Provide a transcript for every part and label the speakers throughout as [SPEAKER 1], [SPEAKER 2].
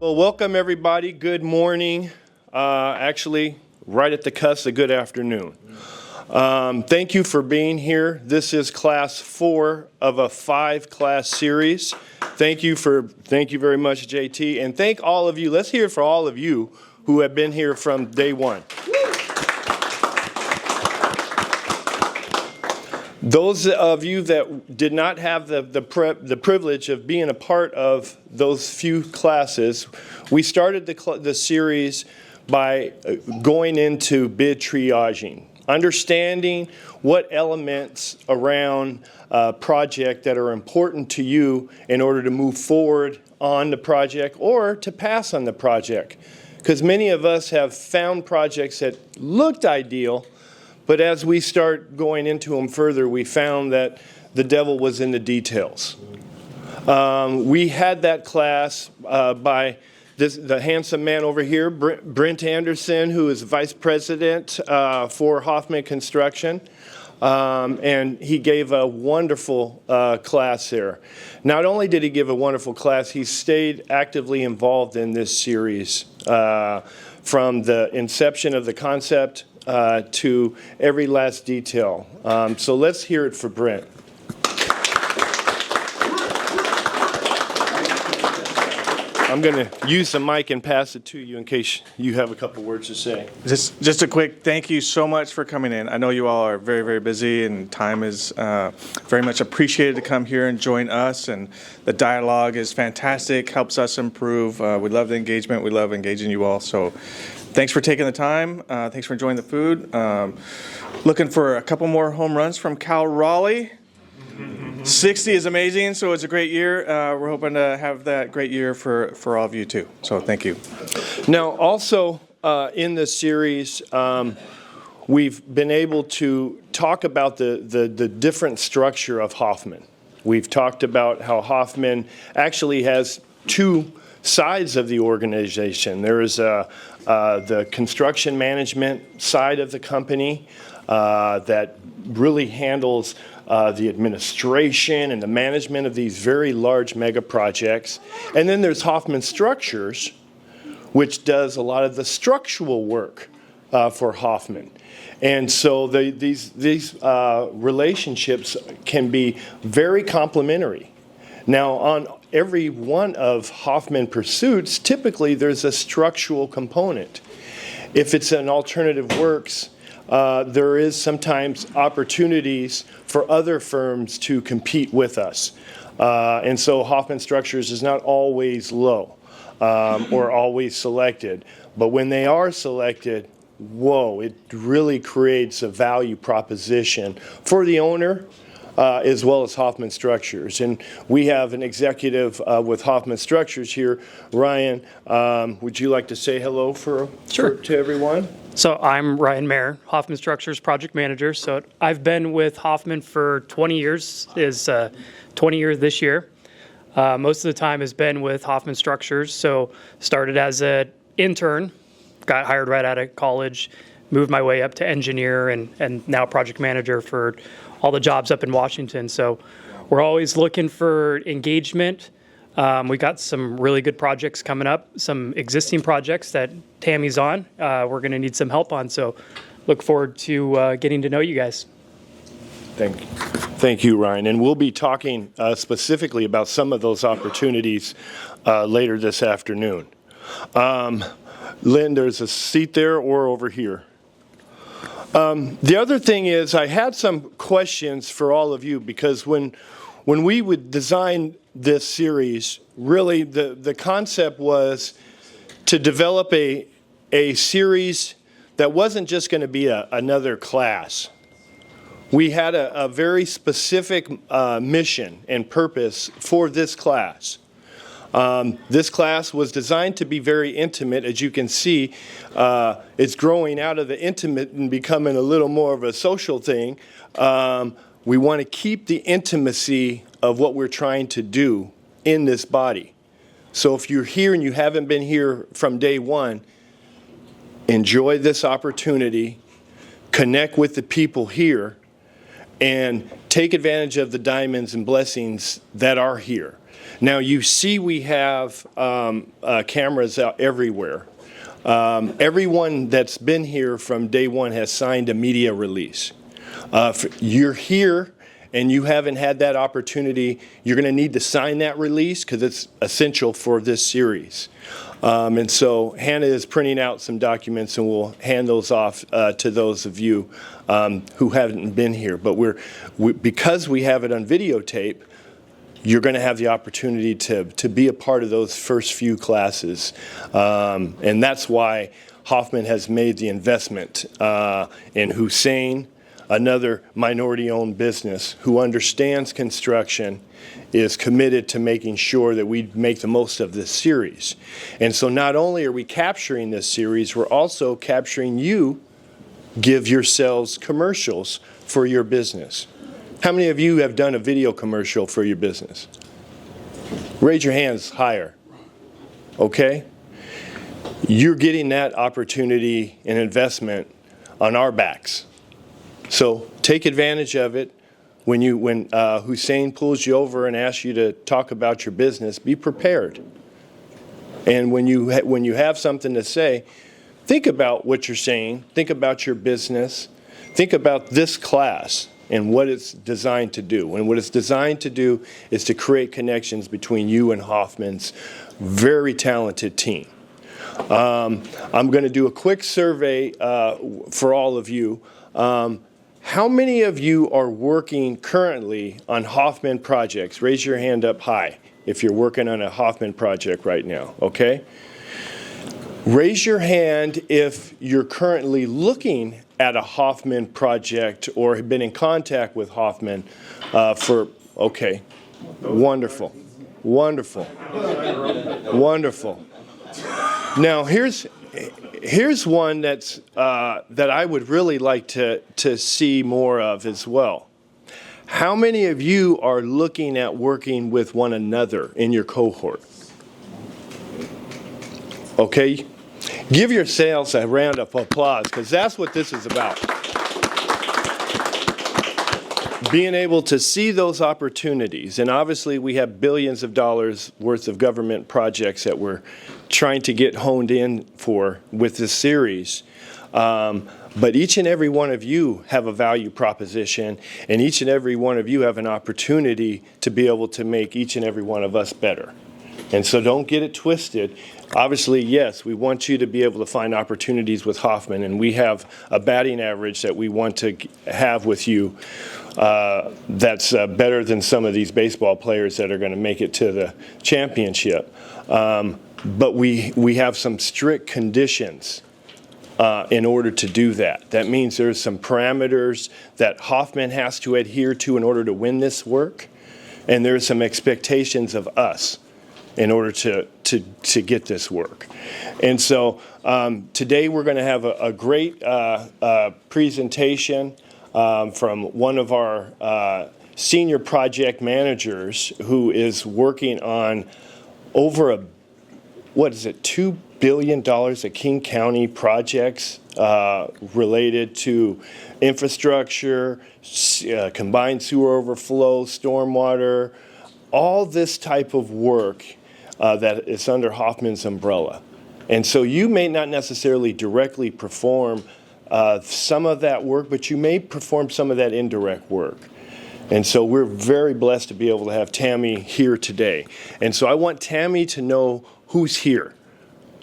[SPEAKER 1] Well, welcome everybody. Good morning. Actually, right at the cusp of good afternoon. Thank you for being here. This is class 4 of a 5-class series. Thank you very much, JT, and thank all of you. Let's hear it for all of you who have been here from day one. Those of you that did not have the privilege of being a part of those few classes, we started the series by going into bid triaging, understanding what elements around a project that are important to you in order to move forward on the project or to pass on the project. Because many of us have found projects that looked ideal, but as we start going into them further, we found that the devil was in the details. We had that class by the handsome man over here, Brent Anderson, who is Vice President for Hoffman Construction. And he gave a wonderful class there. Not only did he give a wonderful class, he stayed actively involved in this series from the inception of the concept to every last detail. So let's hear it for Brent. I'm going to use the mic and pass it to you in case you have a couple words to say.
[SPEAKER 2] Just a quick thank you so much for coming in. I know you all are very, very busy, and time is very much appreciated to come here and join us. And the dialogue is fantastic, helps us improve. We love the engagement. We love engaging you all. So thanks for taking the time. Thanks for enjoying the food. Looking for a couple more home runs from Cal Raleigh. 60 is amazing, so it's a great year. We're hoping to have that great year for all of you too. So thank you.
[SPEAKER 1] Now, also in this series, we've been able to talk about the different structure of Hoffman. We've talked about how Hoffman actually has two sides of the organization. There is the construction management side of the company that really handles the administration and the management of these very large mega projects. And then there's Hoffman Structures, which does a lot of the structural work for Hoffman. And so these relationships can be very complementary. Now, on every one of Hoffman pursuits, typically there's a structural component. If it's an alternative works, there is sometimes opportunities for other firms to compete with us. And so Hoffman Structures is not always low or always selected. But when they are selected, whoa, it really creates a value proposition for the owner as well as Hoffman Structures. And we have an executive with Hoffman Structures here. Ryan, would you like to say hello to everyone?
[SPEAKER 3] So I'm Ryan Mayer, Hoffman Structures Project Manager. So I've been with Hoffman for 20 years, is 20 years this year. Most of the time has been with Hoffman Structures. So started as an intern, got hired right out of college, moved my way up to engineer, and now project manager for all the jobs up in Washington. So we're always looking for engagement. We got some really good projects coming up, some existing projects that Tammy's on. We're going to need some help on, so look forward to getting to know you guys.
[SPEAKER 1] Thank you, Ryan. And we'll be talking specifically about some of those opportunities later this afternoon. Lynn, there's a seat there or over here. The other thing is I had some questions for all of you, because when we would design this series, really the concept was to develop a series that wasn't just going to be another class. We had a very specific mission and purpose for this class. This class was designed to be very intimate. As you can see, it's growing out of the intimate and becoming a little more of a social thing. We want to keep the intimacy of what we're trying to do in this body. So if you're here and you haven't been here from day one, enjoy this opportunity, connect with the people here, and take advantage of the diamonds and blessings that are here. Now you see we have cameras out everywhere. Everyone that's been here from day one has signed a media release. You're here and you haven't had that opportunity, you're going to need to sign that release because it's essential for this series. And so Hannah is printing out some documents and we'll hand those off to those of you who haven't been here. But because we have it on videotape, you're going to have the opportunity to be a part of those first few classes. And that's why Hoffman has made the investment in Hussein, another minority-owned business who understands construction, is committed to making sure that we make the most of this series. And so not only are we capturing this series, we're also capturing you give yourselves commercials for your business. How many of you have done a video commercial for your business? Raise your hands higher. Okay? You're getting that opportunity and investment on our backs. So take advantage of it. When Hussein pulls you over and asks you to talk about your business, be prepared. And when you have something to say, think about what you're saying. Think about your business. Think about this class and what it's designed to do. And what it's designed to do is to create connections between you and Hoffman's very talented team. I'm going to do a quick survey for all of you. How many of you are working currently on Hoffman projects? Raise your hand up high if you're working on a Hoffman project right now, okay? Raise your hand if you're currently looking at a Hoffman project or have been in contact with Hoffman okay. Wonderful. Wonderful. Wonderful. Now, here's one that I would really like to see more of as well. How many of you are looking at working with one another in your cohort? Okay, give yourselves a round of applause because that's what this is about. Being able to see those opportunities, and obviously we have billions of dollars worth of government projects that we're trying to get honed in for with this series. But each and every one of you have a value proposition, and each and every one of you have an opportunity to be able to make each and every one of us better. And so don't get it twisted. Obviously, yes, we want you to be able to find opportunities with Hoffman, and we have a batting average that we want to have with you that's better than some of these baseball players that are going to make it to the championship. But we have some strict conditions in order to do that. That means there's some parameters that Hoffman has to adhere to in order to win this work, and there's some expectations of us in order to get this work. And so today we're going to have a great presentation from one of our senior project managers who is working on over $2 billion of King County projects related to infrastructure, combined sewer overflow, stormwater, all this type of work that is under Hoffman's umbrella. And so you may not necessarily directly perform some of that work, but you may perform some of that indirect work. And so we're very blessed to be able to have Tammy here today. And so I want Tammy to know who's here.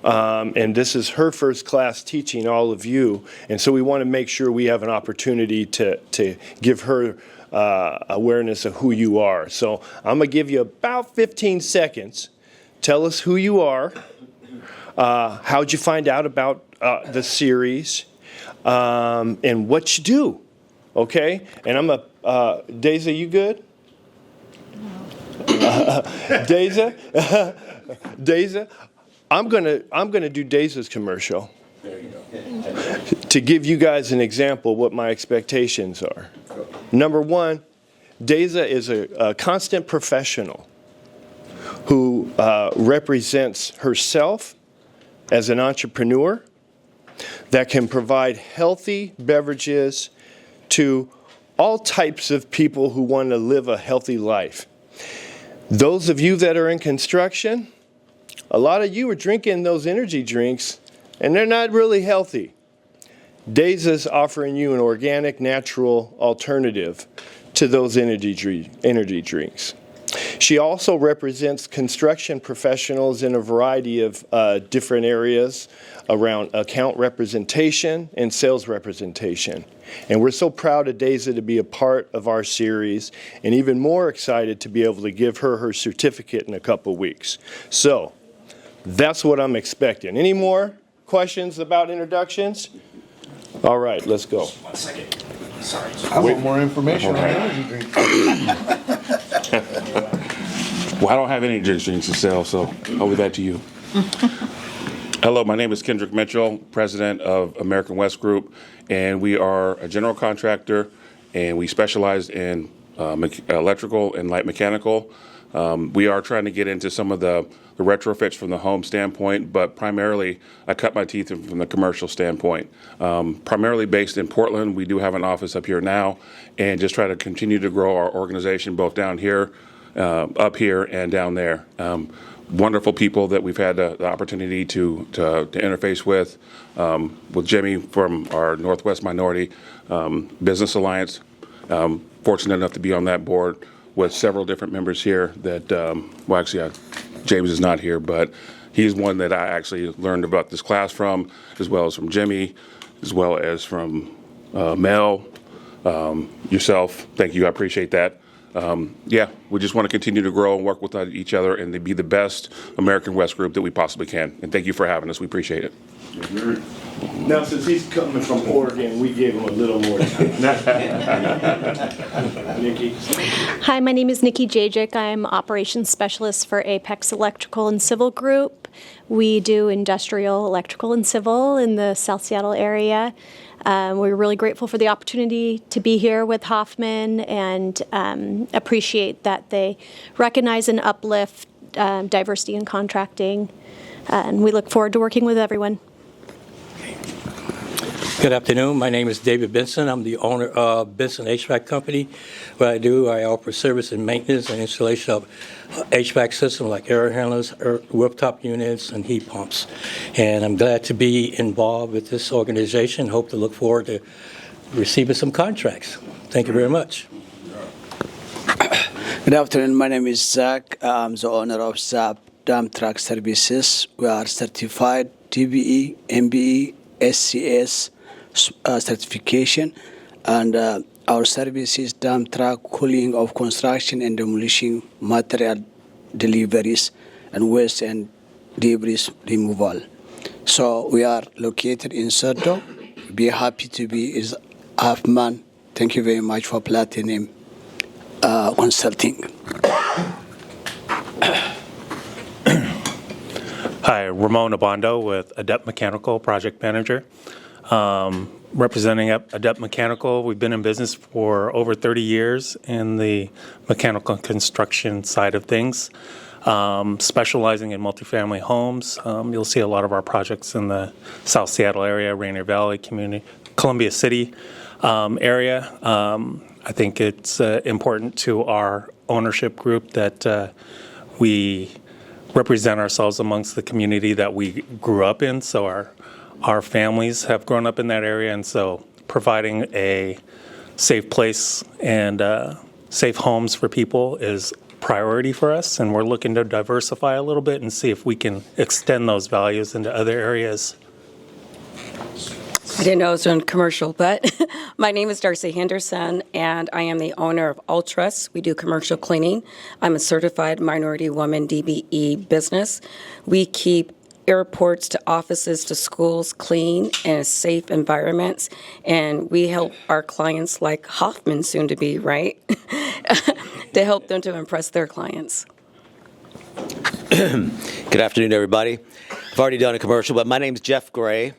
[SPEAKER 1] And this is her first class teaching all of you. And so we want to make sure we have an opportunity to give her awareness of who you are. So I'm going to give you about 15 seconds. Tell us who you are, how'd you find out about the series, and what you do, okay? And I'm Deza, you good? Deza? Deza? I'm gonna do Deza's commercial to give you guys an example of what my expectations are. Number one, Deza is a constant professional who represents herself as an entrepreneur that can provide healthy beverages to all types of people who want to live a healthy life. Those of you that are in construction, a lot of you are drinking those energy drinks, and they're not really healthy. Deza's offering you an organic, natural alternative to those energy drinks. She also represents construction professionals in a variety of different areas around account representation and sales representation. And we're so proud of Deza to be a part of our series, and even more excited to be able to give her her certificate in a couple weeks. So that's what I'm expecting. Any more questions about introductions? All right, let's go.
[SPEAKER 4] 1 second. Sorry.
[SPEAKER 5] I want more information on energy drinks.
[SPEAKER 6] Well, I don't have any drinks to sell, so I'll leave that to you. Hello, my name is Kendrick Mitchell, president of American West Group, and we are a general contractor, and we specialize in electrical and light mechanical. We are trying to get into some of the retrofits from the home standpoint, but primarily I cut my teeth from the commercial standpoint. Primarily based in Portland, we do have an office up here now, and just try to continue to grow our organization both down here, up here, and down there. Wonderful people that we've had the opportunity to interface with Jimmy from our Northwest Minority Business Alliance. Fortunate enough to be on that board with several different members here that, well, actually, James is not here, but he's one that I actually learned about this class from, as well as from Jimmy, as well as from Mel, yourself. Thank you. I appreciate that. Yeah, we just want to continue to grow and work with each other and to be the best American West group that we possibly can. And thank you for having us. We appreciate it.
[SPEAKER 1] Now, since he's coming from Oregon, we gave him a little more time. Nikki.
[SPEAKER 7] Hi, my name is Nikki Jajic. I'm operations specialist for Apex Electrical and Civil Group. We do industrial, electrical, and civil in the South Seattle area. We're really grateful for the opportunity to be here with Hoffman and appreciate that they recognize and uplift diversity in contracting. And we look forward to working with everyone.
[SPEAKER 8] Good afternoon. My name is David Benson. I'm the owner of Benson HVAC Company. What I do, I offer service and maintenance and installation of HVAC systems like air handlers, rooftop units, and heat pumps. And I'm glad to be involved with this organization. Hope to look forward to receiving some contracts. Thank you very much.
[SPEAKER 9] Good afternoon. My name is Zach. I'm the owner of ZAP Dump Truck Services. We are certified DBE, MBE, SCS certification, and our service is dump truck cooling of construction and demolition material deliveries and waste and debris removal. So we are located in Serdo. Be happy to be is Hoffman. Thank you very much for Platinum Consulting.
[SPEAKER 10] Hi, Ramon Abondo with Adept Mechanical, Project Manager. Representing Adept Mechanical, we've been in business for over 30 years in the mechanical construction side of things, specializing in multifamily homes. You'll see a lot of our projects in the South Seattle area, Rainier Valley community, Columbia City area. I think it's important to our ownership group that we represent ourselves amongst the community that we grew up in. So our families have grown up in that area, and so providing a safe place and safe homes for people is priority for us, and we're looking to diversify a little bit and see if we can extend those values into other areas.
[SPEAKER 11] I didn't know it was doing commercial, but my name is Darcy Henderson, and I am the owner of Ultras. We do commercial cleaning. I'm a certified minority woman DBE business. We keep airports to offices to schools clean and safe environments, and we help our clients like Hoffman, soon to be, right, to help them to impress their clients.
[SPEAKER 12] Good afternoon, everybody. I've already done a commercial, but my name is Jeff Gray,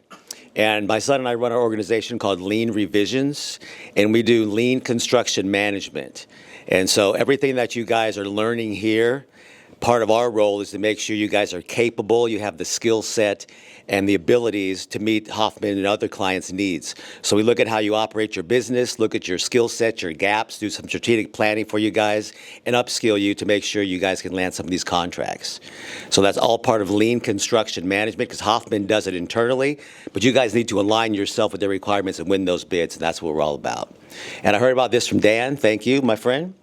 [SPEAKER 12] and my son and I run an organization called Lean Revisions, and we do lean construction management. And so everything that you guys are learning here, part of our role is to make sure you guys are capable, you have the skill set and the abilities to meet Hoffman and other clients' needs. So we look at how you operate your business, look at your skill set, your gaps, do some strategic planning for you guys, and upskill you to make sure you guys can land some of these contracts. So that's all part of lean construction management, because Hoffman does it internally, but you guys need to align yourself with their requirements and win those bids, and that's what we're all about. And I heard about this from Dan. Thank you, my friend.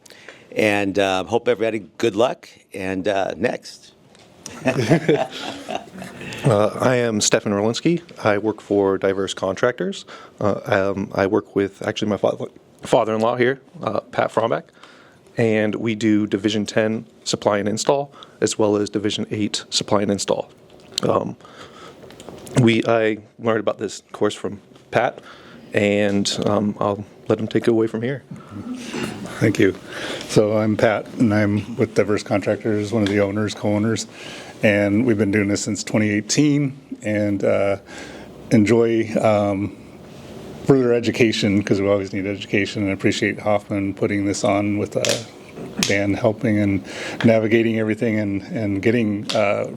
[SPEAKER 12] And hope everybody good luck. And next.
[SPEAKER 13] I am Stefan Orlinski. I work for Diverse Contractors. I work with actually my father-in-law here, Pat Frombeck, and we do Division 10 supply and install as well as Division 8 supply and install. I learned about this course from Pat, and I'll let him take it away from here.
[SPEAKER 14] Thank you. So I'm Pat, and I'm with Diverse Contractors, one of the owners, co-owners, and we've been doing this since 2018, and enjoy further education, because we always need education, and appreciate Hoffman putting this on with Dan helping and navigating everything and getting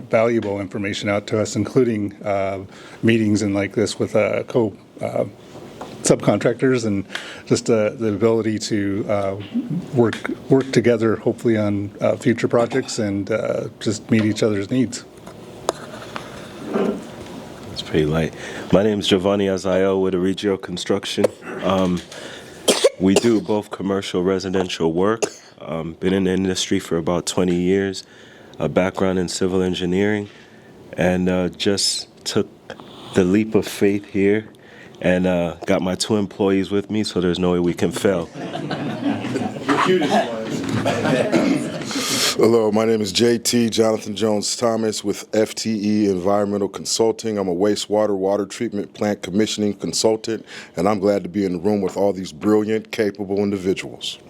[SPEAKER 14] valuable information out to us, including meetings and like this with subcontractors, and just the ability to work together, hopefully on future projects, and just meet each other's needs.
[SPEAKER 15] That's pretty light. My name is Giovanni Azayo with Origio Construction. We do both commercial, residential work. Been in the industry for about 20 years, a background in civil engineering, and just took the leap of faith here and got my 2 employees with me, so there's no way we can fail.
[SPEAKER 16] Hello, my name is JT Jonathan Jones Thomas with FTE Environmental Consulting. I'm a wastewater water treatment plant commissioning consultant, and I'm glad to be in the room with all these brilliant, capable individuals.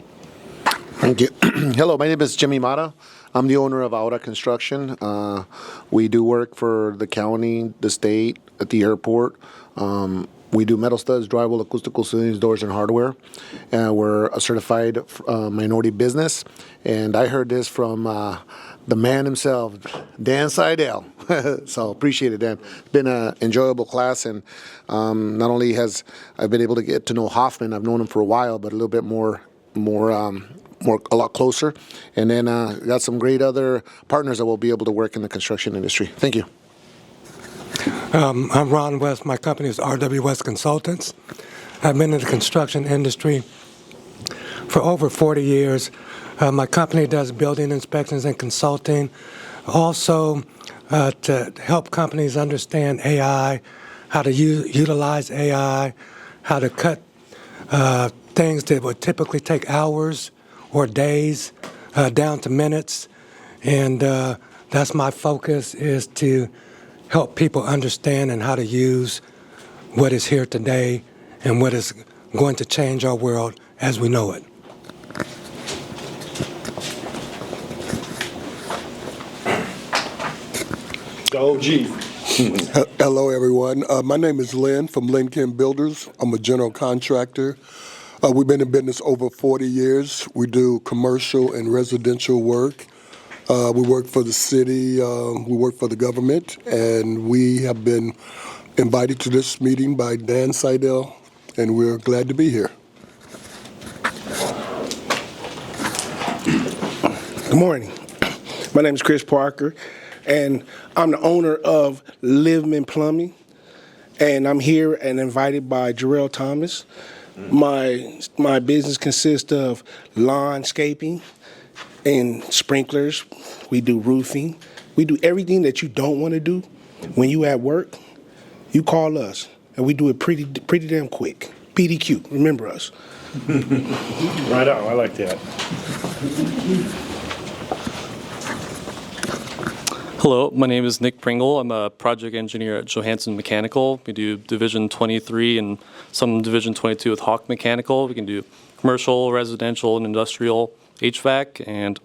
[SPEAKER 5] Thank you. Hello, my name is Jimmy Mata. I'm the owner of Aura Construction. We do work for the county, the state, at the airport. We do metal studs, drywall, acoustical ceilings, doors, and hardware. We're a certified minority business. And I heard this from the man himself, Dan Seidel. So appreciate it, Dan. It's been an enjoyable class. And not only has I been able to get to know Hoffman, I've known him for a while, but a little bit a lot closer. And then got some great other partners that will be able to work in the construction industry. Thank you.
[SPEAKER 17] I'm Ron West. My company is RW West Consultants. I've been in the construction industry for over 40 years. My company does building inspections and consulting. Also, to help companies understand AI, how to utilize AI, how to cut things that would typically take hours or days down to minutes. And that's my focus, is to help people understand and how to use what is here today and what is going to change our world as we know it.
[SPEAKER 1] Go, G.
[SPEAKER 18] Hello, everyone. My name is Lynn from Lynn Builders. I'm a general contractor. We've been in business over 40 years. We do commercial and residential work. We work for the city, we work for the government, and we have been invited to this meeting by Dan Seidel, and we're glad to be here.
[SPEAKER 19] Good morning. My name is Chris Parker, and I'm the owner of Liveman Plumbing, and I'm here and invited by Jarrell Thomas. My business consists of landscaping and sprinklers. We do roofing. We do everything that you don't want to do. When you at work, you call us, and we do it pretty damn quick. PDQ, remember us.
[SPEAKER 1] Right on, I like that.
[SPEAKER 20] Hello, my name is Nick Pringle. I'm a project engineer at Johansson Mechanical. We do Division 23 and some Division 22 with Hawk Mechanical. We can do commercial, residential, and industrial HVAC. And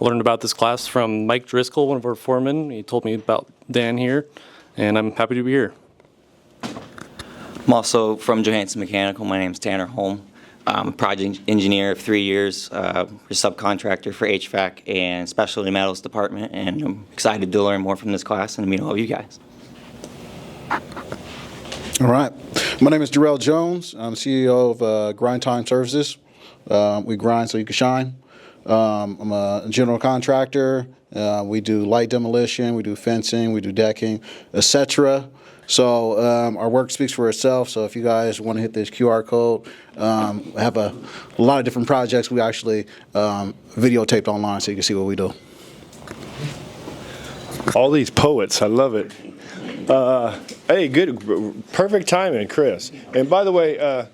[SPEAKER 20] I learned about this class from Mike Driscoll, one of our foremen. He told me about Dan here, and I'm happy to be here.
[SPEAKER 21] I'm also from Johansson Mechanical. My name's Tanner Holm.
[SPEAKER 4] Project engineer of 3 years for subcontractor for HVAC and specialty metals department, and I'm excited to learn more from this class and meet all of you guys.
[SPEAKER 21] All right. My name is Jarrell Jones. I'm CEO of Grind Time Services. We grind so you can shine. I'm a general contractor. We do light demolition, we do fencing, we do decking, etc. So our work speaks for itself. So if you guys want to hit this QR code, I have a lot of different projects we actually videotaped online so you can see what we do.
[SPEAKER 1] All these poets, I love it. Hey, good, perfect timing, Chris. And by the way,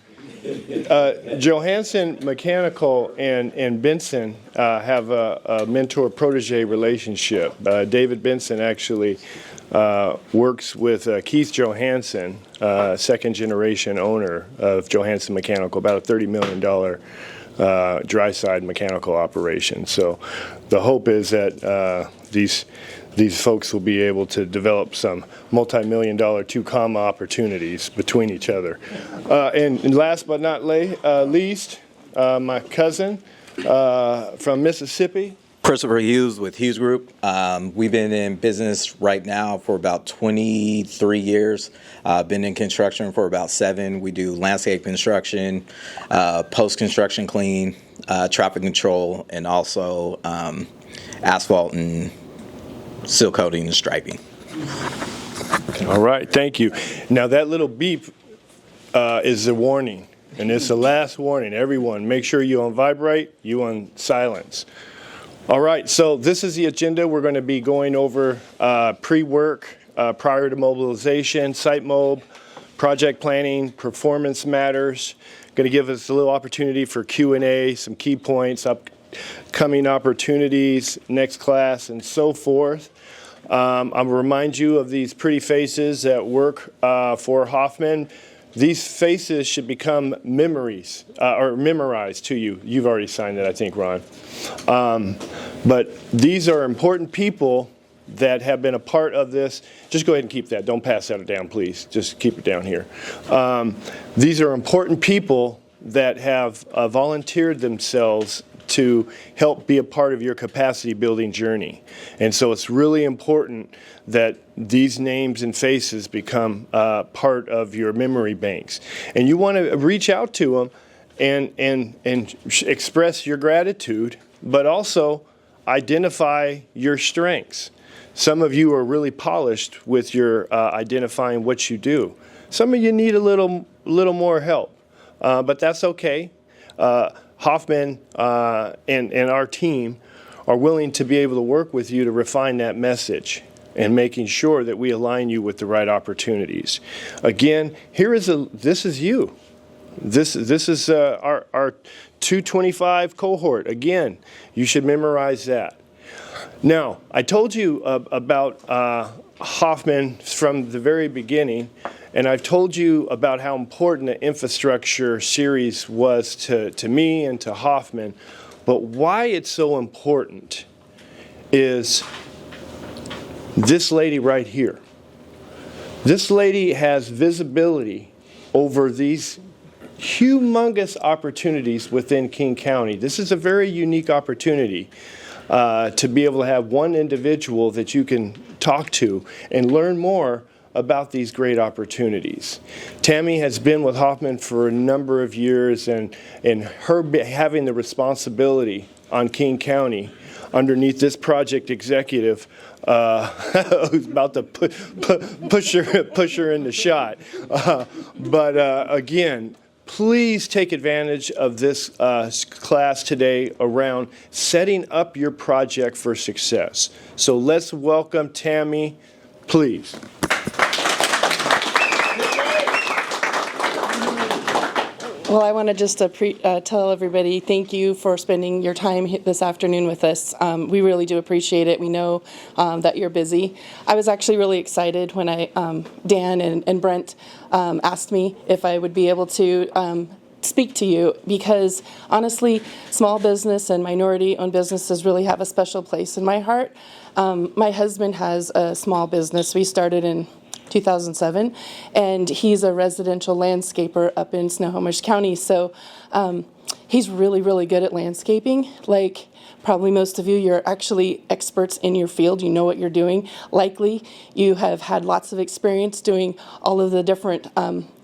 [SPEAKER 1] Johansson Mechanical and Benson have a mentor-protege relationship. David Benson actually works with Keith Johansson, second-generation owner of Johansson Mechanical, about a $30 million dry-side mechanical operation. So the hope is that these folks will be able to develop some multi-million-dollar two-comma opportunities between each other. And last but not least, my cousin from Mississippi.
[SPEAKER 22] Christopher Hughes with Hughes Group. We've been in business right now for about 23 years. Been in construction for about 7. We do landscape construction, post-construction clean, traffic control, and also asphalt and seal coating and striping.
[SPEAKER 1] All right, thank you. Now that little beep is a warning, and it's the last warning. Everyone, make sure you on vibrate, you on silence. All right, so this is the agenda. We're going to be going over pre-work, prior to mobilization, site mob, project planning, performance matters. Going to give us a little opportunity for Q&A, some key points, upcoming opportunities, next class, and so forth. I'll remind you of these pretty faces that work for Hoffman. These faces should become memories or memorized to you. You've already signed it, I think, Ron. But these are important people that have been a part of this. Just go ahead and keep that. Don't pass that down, please. Just keep it down here. These are important people that have volunteered themselves to help be a part of your capacity building journey. And so it's really important that these names and faces become part of your memory banks. And you want to reach out to them and express your gratitude, but also identify your strengths. Some of you are really polished with your identifying what you do. Some of you need a little more help, but that's okay. Hoffman and our team are willing to be able to work with you to refine that message and making sure that we align you with the right opportunities. Again, this is you. This is our 225 cohort. Again, you should memorize that. Now, I told you about Hoffman from the very beginning, and I've told you about how important the infrastructure series was to me and to Hoffman. But why it's so important is this lady right here. This lady has visibility over these humongous opportunities within King County. This is a very unique opportunity to be able to have one individual that you can talk to and learn more about these great opportunities. Tammy has been with Hoffman for a number of years, and her having the responsibility on King County underneath this project executive who's about to push her in the shot. But again, please take advantage of this class today around setting up your project for success. So let's welcome Tammy, please.
[SPEAKER 23] Well, I want to just tell everybody thank you for spending your time this afternoon with us. We really do appreciate it. We know that you're busy. I was actually really excited when Dan and Brent asked me if I would be able to speak to you, because honestly, small business and minority-owned businesses really have a special place in my heart. My husband has a small business. We started in 2007, and he's a residential landscaper up in Snohomish County. So He's really, really good at landscaping. Like probably most of you, you're actually experts in your field. You know what you're doing. Likely you have had lots of experience doing all of the different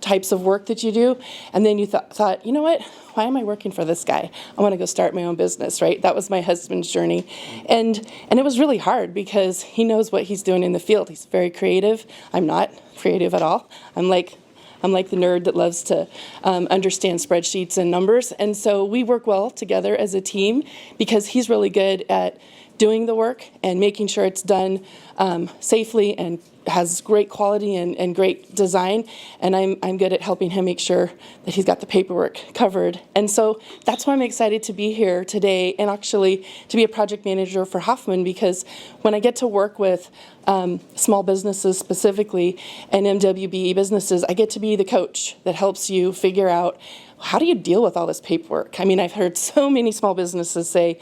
[SPEAKER 23] types of work that you do. And then you thought, you know what? Why am I working for this guy? I want to go start my own business, right? That was my husband's journey. And it was really hard because he knows what he's doing in the field. He's very creative. I'm not creative at all. I'm like the nerd that loves to understand spreadsheets and numbers. And so we work well together as a team because he's really good at doing the work and making sure it's done safely and has great quality and great design. And I'm good at helping him make sure that he's got the paperwork covered. And so that's why I'm excited to be here today and actually to be a project manager for Hoffman, because when I get to work with small businesses specifically and MWBE businesses, I get to be the coach that helps you figure out, how do you deal with all this paperwork? I mean, I've heard so many small businesses say,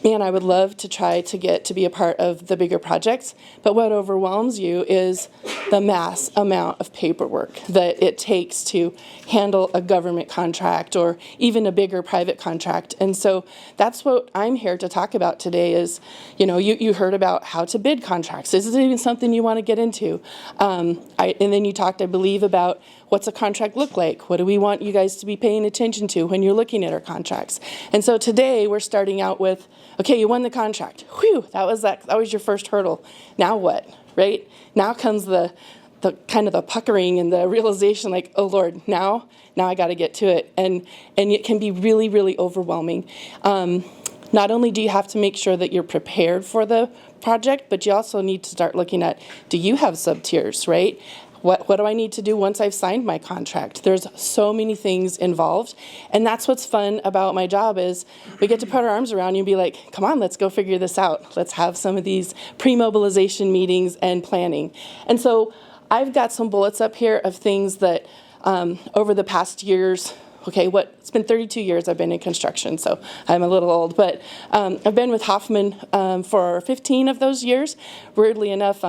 [SPEAKER 23] man, I would love to try to get to be a part of the bigger projects, but what overwhelms you is the mass amount of paperwork that it takes to handle a government contract or even a bigger private contract. And so that's what I'm here to talk about today is, you heard about how to bid contracts. Is it even something you want to get into? And then you talked, I believe, about what's a contract look like? What do we want you guys to be paying attention to when you're looking at our contracts? And so today we're starting out with, okay, you won the contract. Whew, that was your first hurdle. Now what, right? Now comes the kind of the puckering and the realization like, oh Lord, now I got to get to it. And it can be really, really overwhelming. Not only do you have to make sure that you're prepared for the project, but you also need to start looking at, do you have subtiers, right? What do I need to do once I've signed my contract? There's so many things involved. And that's what's fun about my job is we get to put our arms around you and be like, come on, let's go figure this out. Let's have some of these pre-mobilization meetings and planning. And so I've got some bullets up here of things that over the past years, it's been 32 years I've been in construction, so I'm a little old, but I've been with Hoffman for 15 of those years. Weirdly enough,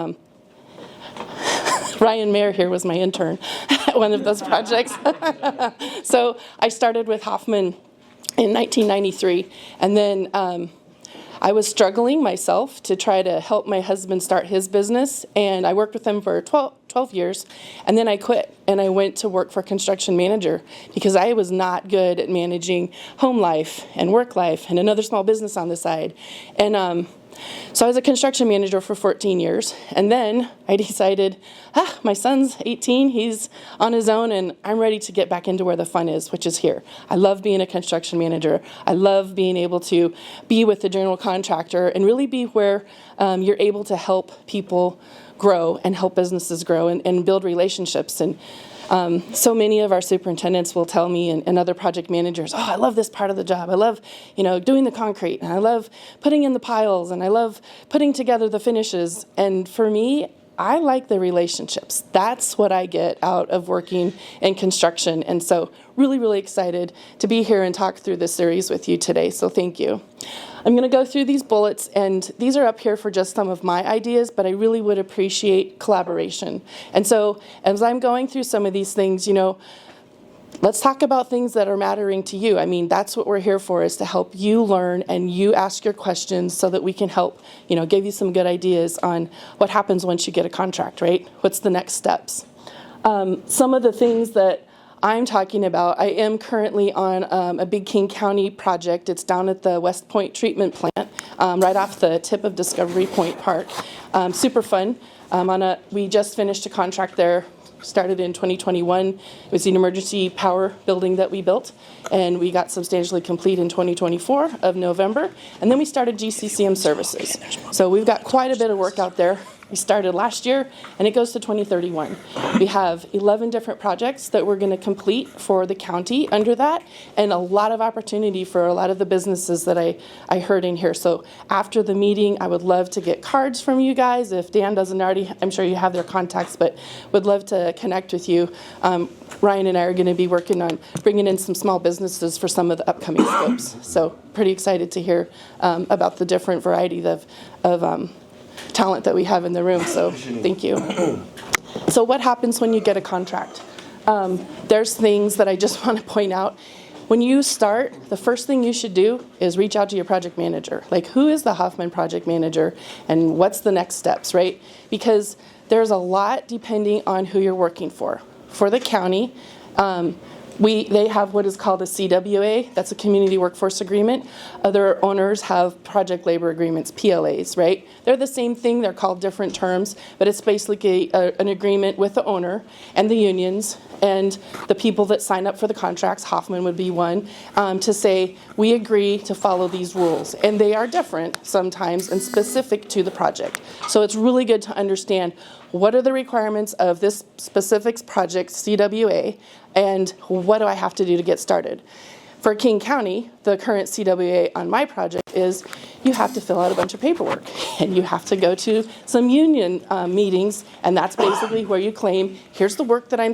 [SPEAKER 23] Ryan Mayer here was my intern at one of those projects. So I started with Hoffman in 1993, and then I was struggling myself to try to help my husband start his business, and I worked with him for 12 years, and then I quit, and I went to work for construction manager because I was not good at managing home life and work life and another small business on the side. And so I was a construction manager for 14 years, and then I decided, my son's 18, he's on his own, and I'm ready to get back into where the fun is, which is here. I love being a construction manager. I love being able to be with the general contractor and really be where you're able to help people grow and help businesses grow and build relationships. And so many of our superintendents will tell me and other project managers, I love this part of the job. I love, doing the concrete, and I love putting in the piles, and I love putting together the finishes. And for me, I like the relationships. That's what I get out of working in construction. And so really, really excited to be here and talk through this series with you today. So thank you. I'm going to go through these bullets, and these are up here for just some of my ideas, but I really would appreciate collaboration. And so as I'm going through some of these things, let's talk about things that are mattering to you. I mean, that's what we're here for, is to help you learn and you ask your questions so that we can help, give you some good ideas on what happens once you get a contract, right? What's the next steps? Some of the things that I'm talking about, I am currently on a Big King County project. It's down at the West Point Treatment Plant, right off the tip of Discovery Point Park. Super fun. We just finished a contract there. Started in 2021. It was an emergency power building that we built, and we got substantially complete in 2024 of November. And then we started GCCM services. So we've got quite a bit of work out there. We started last year, and it goes to 2031. We have 11 different projects that we're going to complete for the county under that, and a lot of opportunity for a lot of the businesses that I heard in here. So after the meeting, I would love to get cards from you guys. If Dan doesn't already, I'm sure you have their contacts, but would love to connect with you. Ryan and I are going to be working on bringing in some small businesses for some of the upcoming scopes. So pretty excited to hear about the different variety of talent that we have in the room, so thank you. So what happens when you get a contract? There's things that I just want to point out. when you start, the first thing you should do is reach out to your project manager. Like, who is the Hoffman project manager and what's the next steps, right? Because there's a lot depending on who you're working for. For the county, they have what is called a CWA, that's a Community Workforce Agreement. Other owners have project labor agreements, PLAs, right? They're the same thing, they're called different terms, but it's basically an agreement with the owner and the unions and the people that sign up for the contracts, Hoffman would be one, to say, we agree to follow these rules. And they are different sometimes and specific to the project. So it's really good to understand what are the requirements of this specific project, CWA, and what do I have to do to get started? For King County, the current CWA on my project is you have to fill out a bunch of paperwork and you have to go to some union meetings, and that's basically where you claim, here's the work that I'm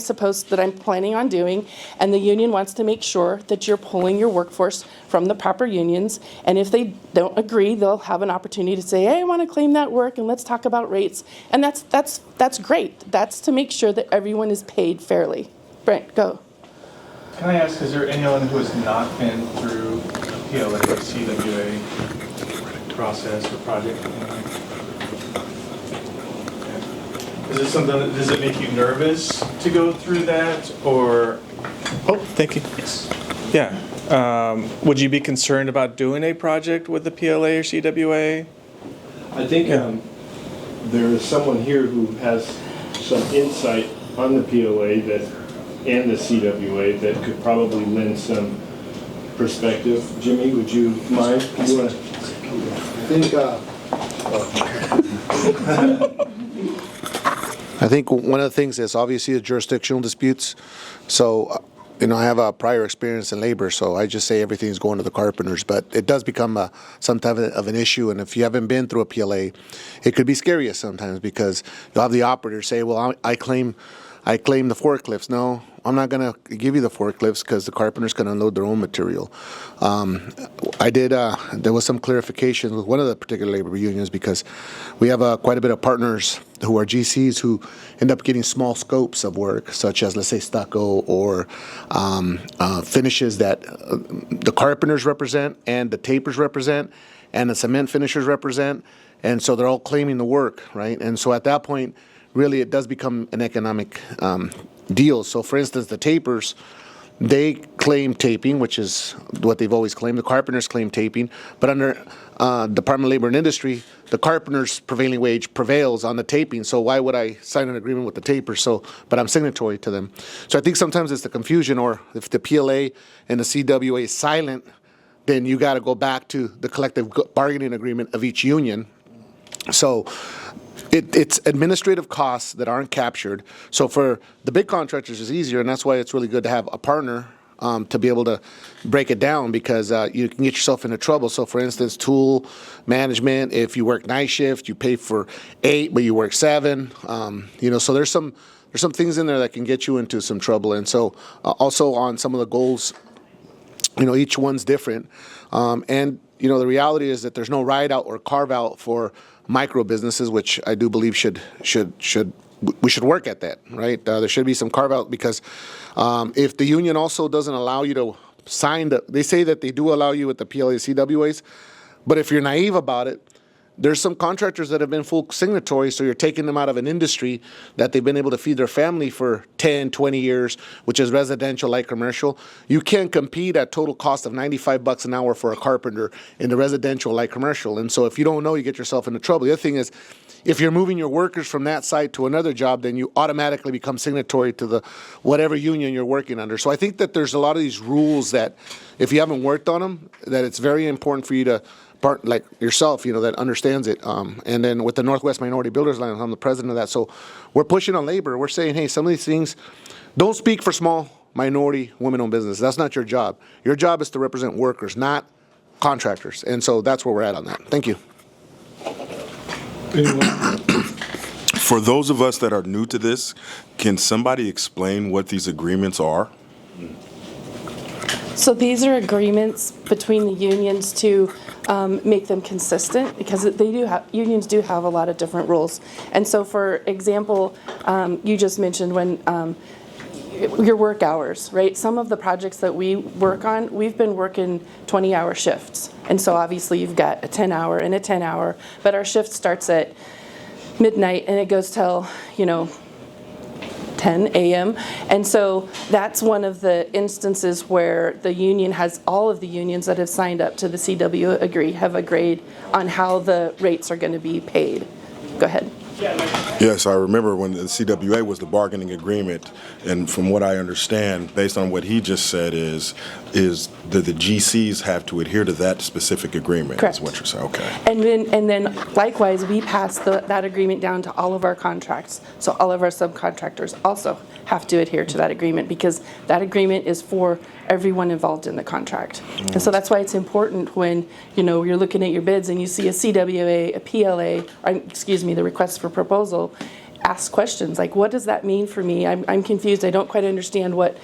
[SPEAKER 23] planning on doing, and the union wants to make sure that you're pulling your workforce from the proper unions, and if they don't agree, they'll have an opportunity to say, hey, I want to claim that work and let's talk about rates, and that's great. That's to make sure that everyone is paid fairly. Brent, go.
[SPEAKER 2] Can I ask, is there anyone who has not been through a PLA or CWA process or project? Is it something that, does it make you nervous to go through that, or? Oh, thank you. Yes. Yeah. Would you be concerned about doing a project with the PLA or CWA?
[SPEAKER 1] I think there is someone here who has some insight on the PLA and the CWA that could probably lend some perspective. Jimmy, would you mind? You
[SPEAKER 5] I think one of the things is obviously the jurisdictional disputes. So, I have a prior experience in labor, so I just say everything's going to the carpenters. But it does become some type of an issue, and if you haven't been through a PLA, it could be scariest sometimes because you'll have the operator say, well, I claim the forklifts. No, I'm not going to give you the forklifts because the carpenters can unload their own material. There was some clarification with one of the particular labor unions because we have quite a bit of partners who are GCs who end up getting small scopes of work, such as, let's say, stucco or finishes that the carpenters represent and the tapers represent and the cement finishers represent. And so they're all claiming the work, right? And so at that point, really, it does become an economic deal. So, for instance, the tapers, they claim taping, which is what they've always claimed. The carpenters claim taping. But under Department of Labor and Industry, the carpenter's prevailing wage prevails on the taping. So why would I sign an agreement with the tapers? But I'm signatory to them. So I think sometimes it's the confusion, or if the PLA and the CWA is silent, then you got to go back to the collective bargaining agreement of each union. So it's administrative costs that aren't captured. So for the big contractors, it's easier, and that's why it's really good to have a partner to be able to break it down, because you can get yourself into trouble. So for instance, tool management, if you work night shift, you pay for 8, but you work 7. So there's some things in there that can get you into some trouble. And so also on some of the goals, each one's different. And the reality is that there's no ride out or carve out for micro businesses, which I do believe we should work at that, right? There should be some carve out, because if the union also doesn't allow you to sign they say that they do allow you with the PLA CWAs, but if you're naive about it, there's some contractors that have been full signatories, so you're taking them out of an industry that they've been able to feed their family for 10, 20 years, which is residential, light commercial. You can't compete at total cost of $95 an hour for a carpenter in the residential, light commercial. And so if you don't know, you get yourself into trouble. The other thing is, if you're moving your workers from that site to another job, then you automatically become signatory to the whatever union you're working under. So I think that there's a lot of these rules that, if you haven't worked on them, that it's very important for you to, like yourself, that understands it. And then with the Northwest Minority Builders Alliance, I'm the president of that. So we're pushing on labor. We're saying, hey, some of these things, don't speak for small minority women-owned business. That's not your job. Your job is to represent workers, not contractors. And so that's where we're at on that. Thank you.
[SPEAKER 16] For those of us that are new to this, can somebody explain what these agreements are?
[SPEAKER 23] So these are agreements between the unions to make them consistent, because unions do have a lot of different rules. And so, for example, you just mentioned when your work hours, right? Some of the projects that we work on, we've been working 20-hour shifts. And so obviously you've got a 10-hour and a 10-hour, but our shift starts at midnight and it goes till, 10 a.m. And so that's one of the instances where the union has, all of the unions that have signed up to the CW have agreed on how the rates are going to be paid. Go ahead.
[SPEAKER 16] Yes, I remember when the CWA was the bargaining agreement, and from what I understand, based on what he just said, is that the GCs have to adhere to that specific agreement.
[SPEAKER 23] Correct.
[SPEAKER 16] Is what you're saying. Okay.
[SPEAKER 23] And then likewise, we pass that agreement down to all of our contracts. So all of our subcontractors also have to adhere to that agreement, because that agreement is for everyone involved in the contract. And so that's why it's important when, you're looking at your bids and you see a CWA, a PLA, the request for proposal, ask questions like, what does that mean for me? I'm confused. I don't quite understand what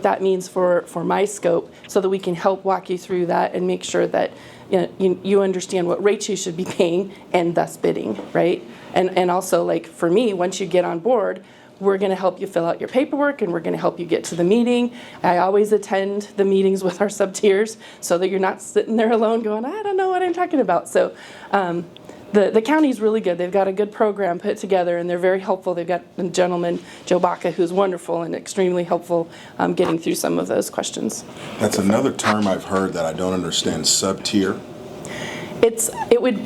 [SPEAKER 23] that means for my scope, so that we can help walk you through that and make sure that you understand what rates you should be paying and thus bidding, right? And also, like for me, once you get on board, we're going to help you fill out your paperwork and we're going to help you get to the meeting. I always attend the meetings with our subtiers so that you're not sitting there alone going, I don't know what I'm talking about. So the county's really good. They've got a good program put together and they're very helpful. They've got a gentleman, Joe Baca, who's wonderful and extremely helpful getting through some of those questions.
[SPEAKER 16] That's another term I've heard that I don't understand, sub-tier.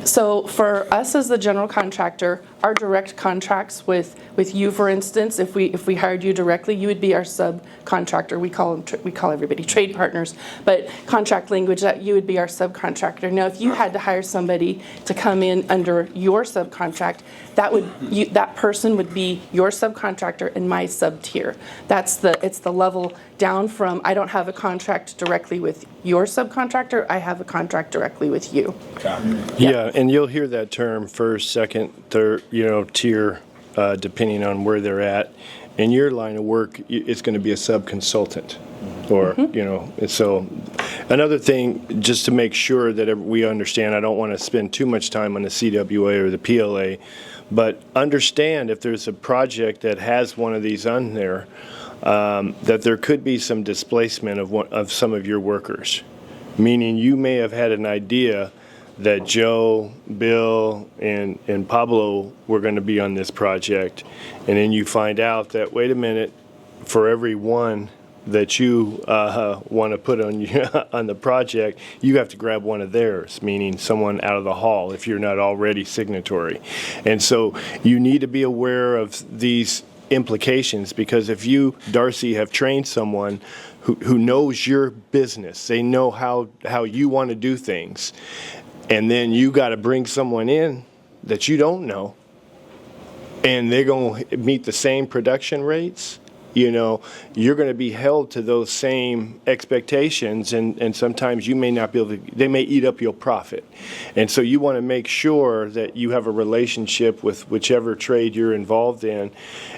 [SPEAKER 23] So for us as the general contractor, our direct contracts with you, for instance, if we hired you directly, you would be our subcontractor. We call everybody trade partners, but contract language, that you would be our subcontractor. Now, if you had to hire somebody to come in under your subcontract, that person would be your subcontractor and my sub-tier. It's the level down from, I don't have a contract directly with your subcontractor, I have a contract directly with you.
[SPEAKER 1] Yeah, and you'll hear that term first, second, third, tier, depending on where they're at. In your line of work, it's going to be a sub-consultant. Or, so another thing, just to make sure that we understand, I don't want to spend too much time on the CWA or the PLA, but understand if there's a project that has one of these on there, that there could be some displacement of some of your workers. Meaning you may have had an idea that Joe, Bill, and Pablo were going to be on this project, and then you find out that, wait a minute, for every one that you want to put on the project, you have to grab one of theirs, meaning someone out of the hall if you're not already signatory. And so you need to be aware of these implications, because if you, Darcy, have trained someone who knows your business, they know how you want to do things, and then you got to bring someone in that you don't know, and they're going to meet the same production rates, you're going to be held to those same expectations, and sometimes you may not be able to, they may eat up your profit. And so you want to make sure that you have a relationship with whichever trade you're involved in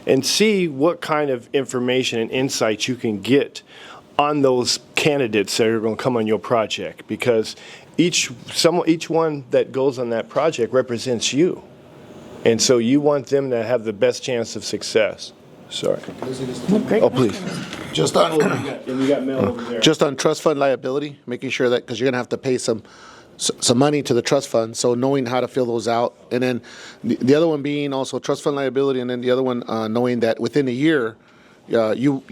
[SPEAKER 1] and see what kind of information and insights you can get on those candidates that are going to come on your project, because each one that goes on that project represents you. And so you want them to have the best chance of success. Sorry. Oh, please.
[SPEAKER 5] Just on,
[SPEAKER 1] and we got Mel over there.
[SPEAKER 5] just on trust fund liability, making sure that, because you're going to have to pay some money to the trust fund, so knowing how to fill those out. And then the other one being also trust fund liability, and then the other one knowing that within a year, you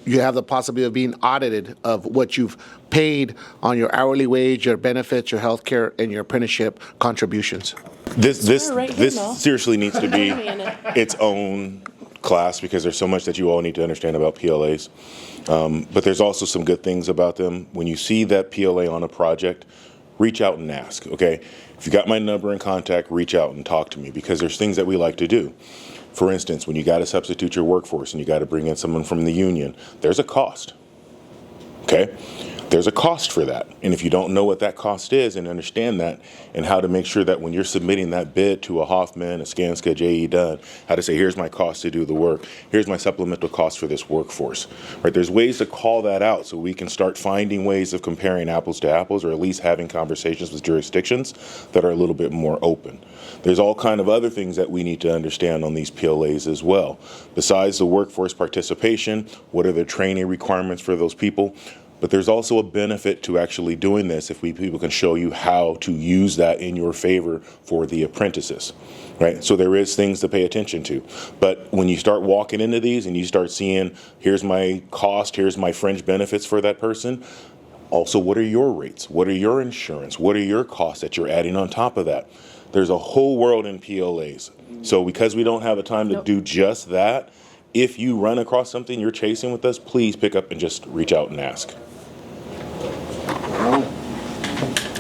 [SPEAKER 5] have the possibility of being audited of what you've paid on your hourly wage, your benefits, your health care, and your apprenticeship contributions.
[SPEAKER 3] This seriously needs to be its own class, because there's so much that you all need to understand about PLAs. But there's also some good things about them. When you see that PLA on a project, reach out and ask, okay? If you got my number and contact, reach out and talk to me, because there's things that we like to do. For instance, when you got to substitute your workforce and you got to bring in someone from the union, there's a cost, okay? there's a cost for that. And if you don't know what that cost is and understand that, and how to make sure that when you're submitting that bid to a Hoffman, a Skanska, JE Dunn, how to say, here's my cost to do the work, here's my supplemental cost for this workforce, right? There's ways to call that out so we can start finding ways of comparing apples to apples, or at least having conversations with jurisdictions that are a little bit more open. There's all kind of other things that we need to understand on these PLAs as well. Besides the workforce participation, what are the training requirements for those people? But there's also a benefit to actually doing this if people can show you how to use that in your favor for the apprentices, right? So there is things to pay attention to. But when you start walking into these and you start seeing, here's my cost, here's my fringe benefits for that person, also what are your rates? What are your insurance? What are your costs that you're adding on top of that? There's a whole world in PLAs. So because we don't have a time to do just that, if you run across something you're chasing with us, please pick up and just reach out and ask.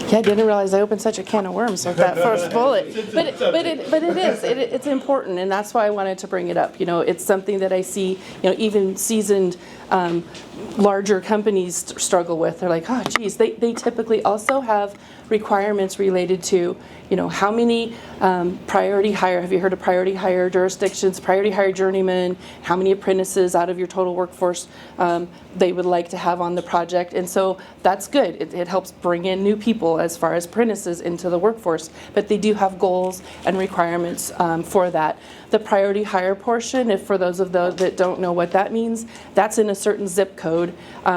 [SPEAKER 23] Yeah, I didn't realize I opened such a can of worms with that first bullet. But it is. It's important, and that's why I wanted to bring it up. You know, it's something that I see, you know, even seasoned larger companies struggle with. They're like, oh, geez, they typically also have requirements related to, you know, how many priority hire, have you heard of priority hire jurisdictions, priority hire journeymen, how many apprentices out of your total workforce they would like to have on the project. And so that's good. It helps bring in new people as far as apprentices into the workforce. But they do have goals and requirements for that. The priority hire portion, if for those of those that don't know what that means, that's in a certain zip code.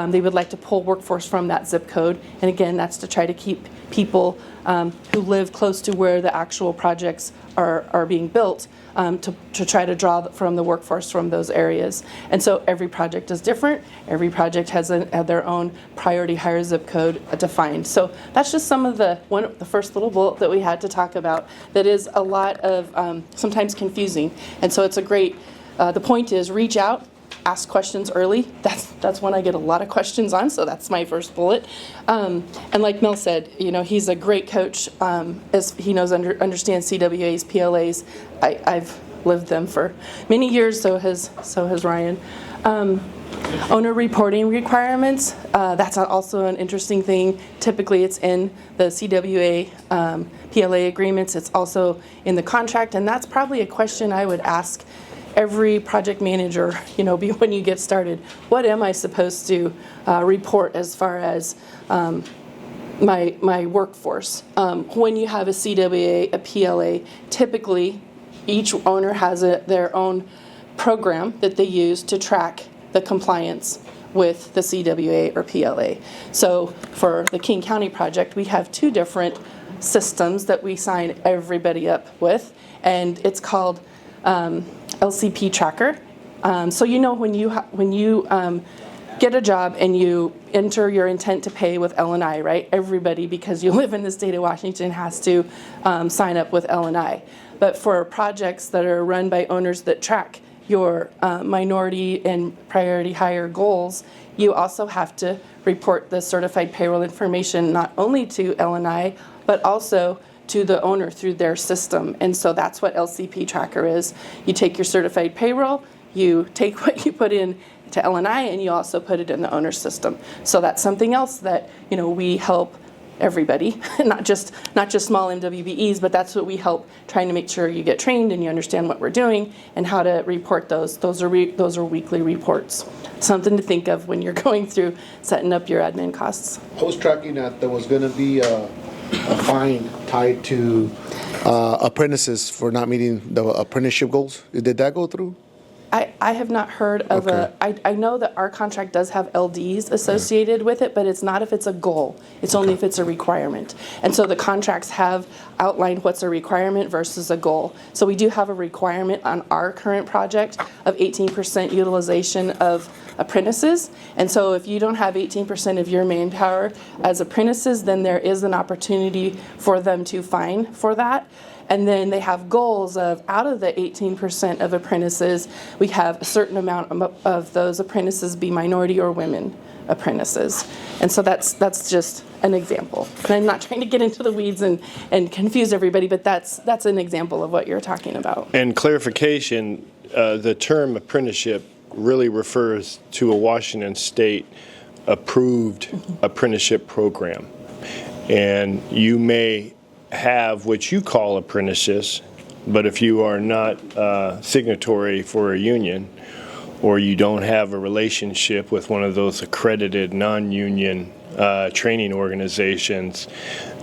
[SPEAKER 23] They would like to pull workforce from that zip code. And again, that's to try to keep people who live close to where the actual projects are being built to try to draw from the workforce from those areas. And so every project is different. Every project has their own priority hire zip code defined. So that's just some of the first little bullet that we had to talk about that is a lot of sometimes confusing. And so it's a great, the point is reach out, ask questions early. That's one I get a lot of questions on, so that's my first bullet. And like Mel said, you know, he's a great coach, as he knows, understands CWAs, PLAs. I've lived them for many years, so has Ryan. Owner reporting requirements, that's also an interesting thing. Typically it's in the CWA PLA agreements. It's also in the contract, and that's probably a question I would ask every project manager, you know, when you get started. What am I supposed to report as far as my workforce? When you have a CWA, a PLA, typically each owner has their own program that they use to track the compliance with the CWA or PLA. So for the King County project, we have two different systems that we sign everybody up with, and it's called LCP Tracker. So you know when you get a job and you enter your intent to pay with L&I, right? Everybody, because you live in the state of Washington, has to sign up with L&I. But for projects that are run by owners that track your minority and priority hire goals, you also have to report the certified payroll information not only to L&I, but also to the owner through their system. And so that's what LCP Tracker is. You take your certified payroll, you take what you put in to L&I, and you also put it in the owner's system. So that's something else that, you know, we help everybody, not just small MWBEs, but that's what we help, trying to make sure you get trained and you understand what we're doing and how to report those. Those are weekly reports. Something to think of when you're going through setting up your admin costs.
[SPEAKER 5] I was tracking that there was going to be a fine tied to apprentices for not meeting the apprenticeship goals. Did that go through?
[SPEAKER 23] I have not heard of I know that our contract does have LDs associated with it, but it's not if it's a goal. It's only if it's a requirement. And so the contracts have outlined what's a requirement versus a goal. So we do have a requirement on our current project of 18% utilization of apprentices. And so if you don't have 18% of your manpower as apprentices, then there is an opportunity for them to fine for that. And then they have goals of, out of the 18% of apprentices, we have a certain amount of those apprentices be minority or women apprentices. And so that's just an example. And I'm not trying to get into the weeds and confuse everybody, but that's an example of what you're talking about.
[SPEAKER 1] And clarification, the term apprenticeship really refers to a Washington state approved apprenticeship program. And you may have what you call apprentices, but if you are not signatory for a union, or you don't have a relationship with one of those accredited non-union training organizations,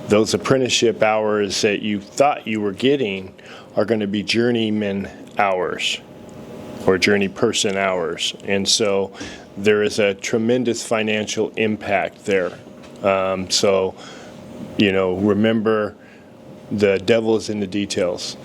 [SPEAKER 1] those apprenticeship hours that you thought you were getting are going to be journeyman hours or journey person hours. And so there is a tremendous financial impact there. So, you know, remember, the devil is in the details.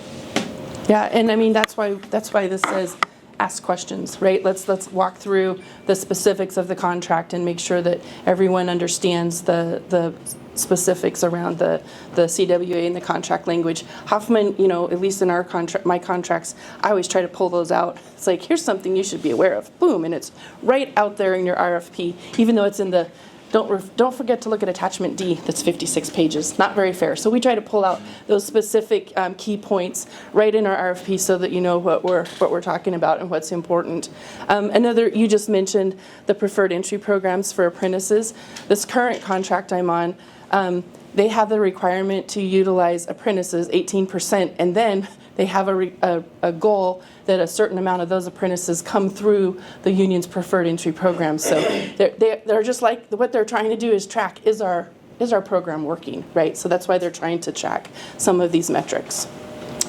[SPEAKER 23] Yeah, and I mean, that's why this says ask questions, right? Let's walk through the specifics of the contract and make sure that everyone understands the specifics around the CWA and the contract language. Hoffman, you know, at least in our my contracts, I always try to pull those out. It's like, here's something you should be aware of. Boom, and it's right out there in your RFP, even though it's in the don't forget to look at attachment D. That's 56 pages. Not very fair. So we try to pull out those specific key points right in our RFP so that you know what we're talking about and what's important. Another, you just mentioned the preferred entry programs for apprentices. This current contract I'm on, they have the requirement to utilize apprentices 18%, and then they have a goal that a certain amount of those apprentices come through the union's preferred entry program. So they're just like, what they're trying to do is track, is our program working, right? So that's why they're trying to track some of these metrics.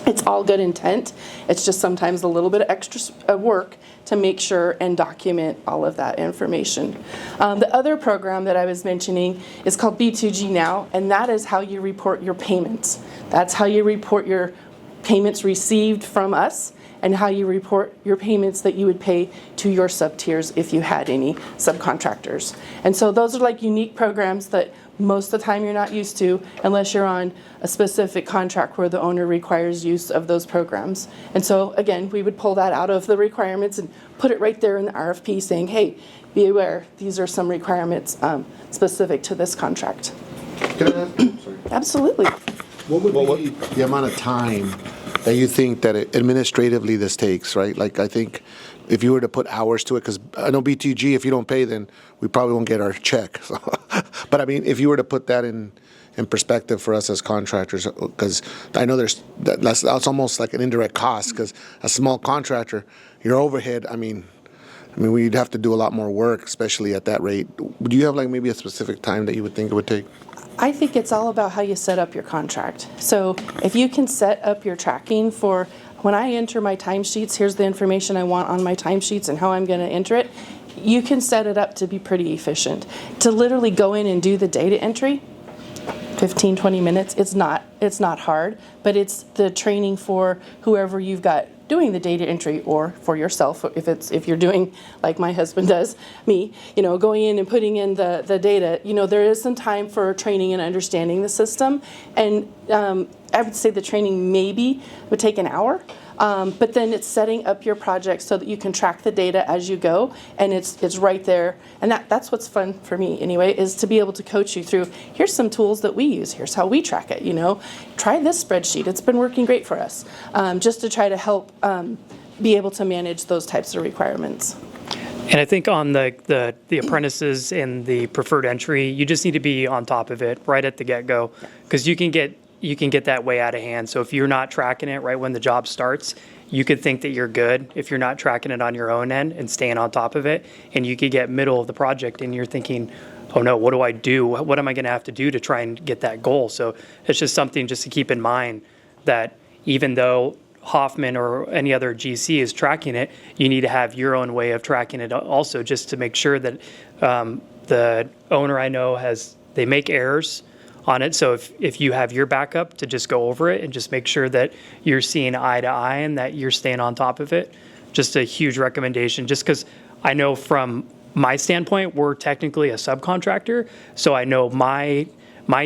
[SPEAKER 23] It's all good intent. It's just sometimes a little bit of extra work to make sure and document all of that information. The other program that I was mentioning is called B2GNow, and that is how you report your payments. That's how you report your payments received from us and how you report your payments that you would pay to your subtiers if you had any subcontractors. And so those are like unique programs that most of the time you're not used to unless you're on a specific contract where the owner requires use of those programs. And so again, we would pull that out of the requirements and put it right there in the RFP saying, hey, be aware, these are some requirements specific to this contract.
[SPEAKER 5] Can I ask? Sorry.
[SPEAKER 23] Absolutely.
[SPEAKER 5] What would be the amount of time that you think that administratively this takes, right? Like, I think if you were to put hours to it, because I know BTG, if you don't pay, then we probably won't get our check. So, but I mean, if you were to put that in perspective for us as contractors, because I know that's almost like an indirect cost, because a small contractor, your overhead, I mean, we'd have to do a lot more work, especially at that rate. Would you have like maybe a specific time that you would think it would take?
[SPEAKER 23] I think it's all about how you set up your contract. So if you can set up your tracking for when I enter my timesheets, here's the information I want on my timesheets and how I'm going to enter it, you can set it up to be pretty efficient. To literally go in and do the data entry, 15, 20 minutes, it's not hard, but it's the training for whoever you've got doing the data entry, or for yourself if you're doing like my husband does, me, you know, going in and putting in the data. You know, there is some time for training and understanding the system, and I would say the training maybe would take an hour. But then it's setting up your project so that you can track the data as you go, and it's right there. And that's what's fun for me anyway, is to be able to coach you through, here's some tools that we use, here's how we track it, you know. Try this spreadsheet, it's been working great for us, just to try to help be able to manage those types of requirements.
[SPEAKER 6] And I think on the apprentices and the preferred entry, you just need to be on top of it right at the get-go, because you can get that way out of hand. So if you're not tracking it right when the job starts, you could think that you're good if you're not tracking it on your own end and staying on top of it. And you could get middle of the project and you're thinking, oh no, what do I do? What am I going to have to do to try and get that goal? So it's just something just to keep in mind, that even though Hoffman or any other GC is tracking it, you need to have your own way of tracking it also, just to make sure that the owner I know they make errors on it. So if you have your backup to just go over it and just make sure that you're seeing eye to eye and that you're staying on top of it, just a huge recommendation. Just because I know from my standpoint, we're technically a subcontractor, so I know my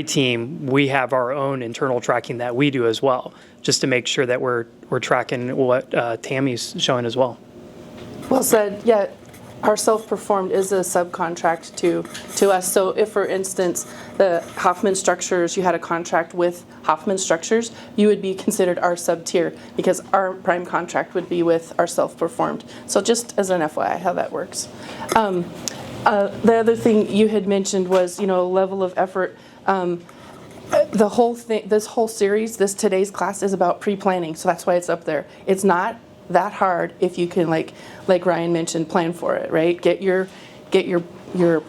[SPEAKER 6] team, we have our own internal tracking that we do as well, just to make sure that we're tracking what Tammy's showing as well.
[SPEAKER 23] Well said. Yeah, our self-performed is a subcontract to us. So if, for instance, the Hoffman Structures, you had a contract with Hoffman Structures, you would be considered our sub-tier, because our prime contract would be with our self-performed. So just as an FYI how that works. The other thing you had mentioned was, level of effort. The whole thing, this whole series, today's class is about pre-planning, so that's why it's up there. It's not that hard if you can, like Ryan mentioned, plan for it, right? Get your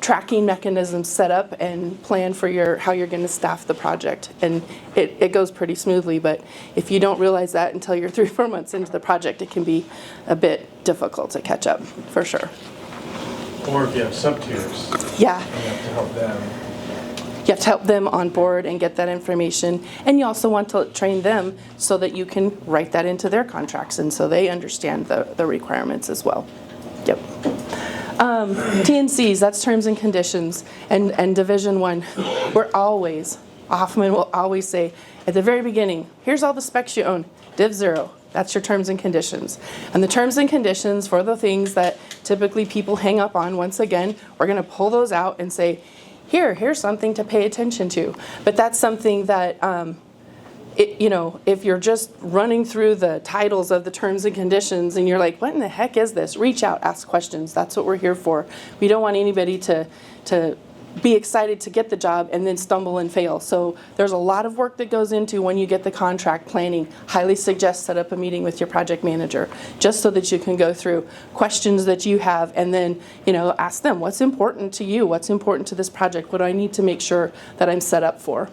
[SPEAKER 23] tracking mechanism set up and plan for how you're going to staff the project, and it goes pretty smoothly. But if you don't realize that until you're 3 or 4 months into the project, it can be a bit difficult to catch up, for sure.
[SPEAKER 2] Or if you have subtiers,
[SPEAKER 23] Yeah.
[SPEAKER 2] you have to help them.
[SPEAKER 23] You have to help them on board and get that information. And you also want to train them so that you can write that into their contracts and so they understand the requirements as well. Yep. TNCs, that's terms and conditions. And Division 1, Hoffman will always say at the very beginning, here's all the specs you own, Div 0. That's your terms and conditions. And the terms and conditions for the things that typically people hang up on, once again, we're going to pull those out and say, here's something to pay attention to. But that's something that, if you're just running through the titles of the terms and conditions and you're like, what in the heck is this? Reach out, ask questions. That's what we're here for. We don't want anybody to be excited to get the job and then stumble and fail. So there's a lot of work that goes into when you get the contract planning. Highly suggest set up a meeting with your project manager just so that you can go through questions that you have and then, ask them, what's important to you? What's important to this project? What do I need to make sure that I'm set up for?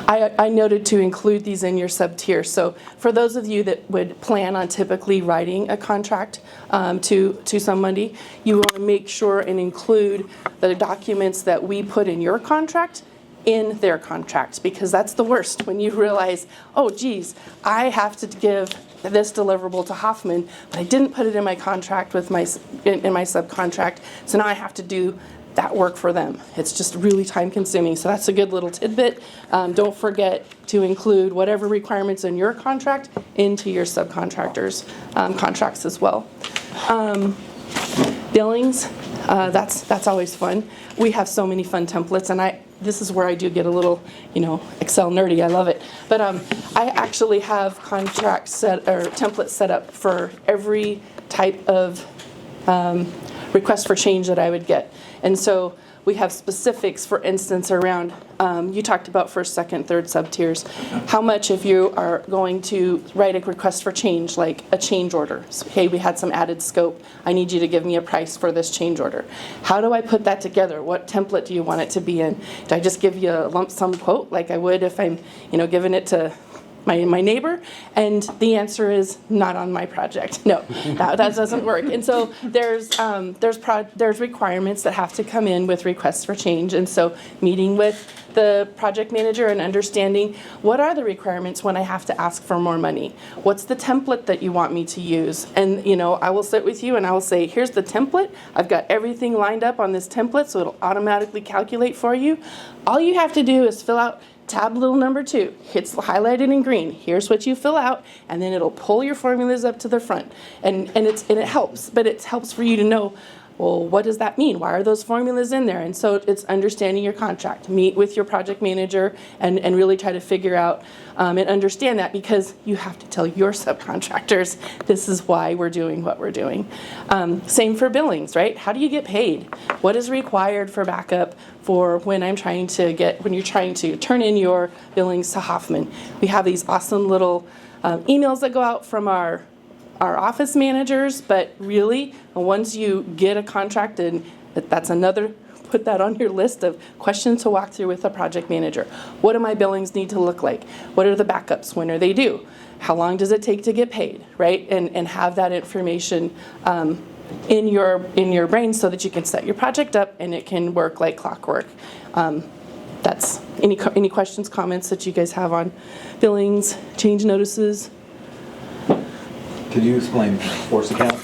[SPEAKER 23] I noted to include these in your sub-tier. So for those of you that would plan on typically writing a contract to somebody, you want to make sure and include the documents that we put in your contract in their contract, because that's the worst when you realize, oh geez, I have to give this deliverable to Hoffman, but I didn't put it in my contract with in my subcontract, so now I have to do that work for them. It's just really time consuming. So that's a good little tidbit. Don't forget to include whatever requirements in your contract into your subcontractors' contracts as well. Billings, that's always fun. We have so many fun templates, and this is where I do get a little, Excel nerdy. I love it. But I actually have contracts templates set up for every type of request for change that I would get. And so we have specifics, for instance, around, you talked about first, second, third sub-tiers. How much if you are going to write a request for change, like a change order. So, hey, we had some added scope. I need you to give me a price for this change order. How do I put that together? What template do you want it to be in? Do I just give you a lump sum quote like I would if I'm, giving it to my neighbor? And the answer is not on my project. No, that doesn't work. And so there's requirements that have to come in with requests for change. And so meeting with the project manager and understanding what are the requirements when I have to ask for more money. What's the template that you want me to use? And I will sit with you and I will say, here's the template. I've got everything lined up on this template, so it'll automatically calculate for you. All you have to do is fill out tab little number 2, it's highlighted in green. Here's what you fill out, and then it'll pull your formulas up to the front. And it helps, but it helps for you to know, well, what does that mean? Why are those formulas in there? And so it's understanding your contract. Meet with your project manager and really try to figure out and understand that, because you have to tell your subcontractors, this is why we're doing what we're doing. Same for billings, right? How do you get paid? What is required for backup for when you're trying to turn in your billings to Hoffman? We have these awesome little emails that go out from our office managers, but really, once you get a contract, and that's another, put that on your list of questions to walk through with a project manager. What do my billings need to look like? What are the backups? When are they due? How long does it take to get paid, right? And have that information in your brain so that you can set your project up and it can work like clockwork. That's any questions, comments that you guys have on billings, change notices?
[SPEAKER 22] Could you explain force account?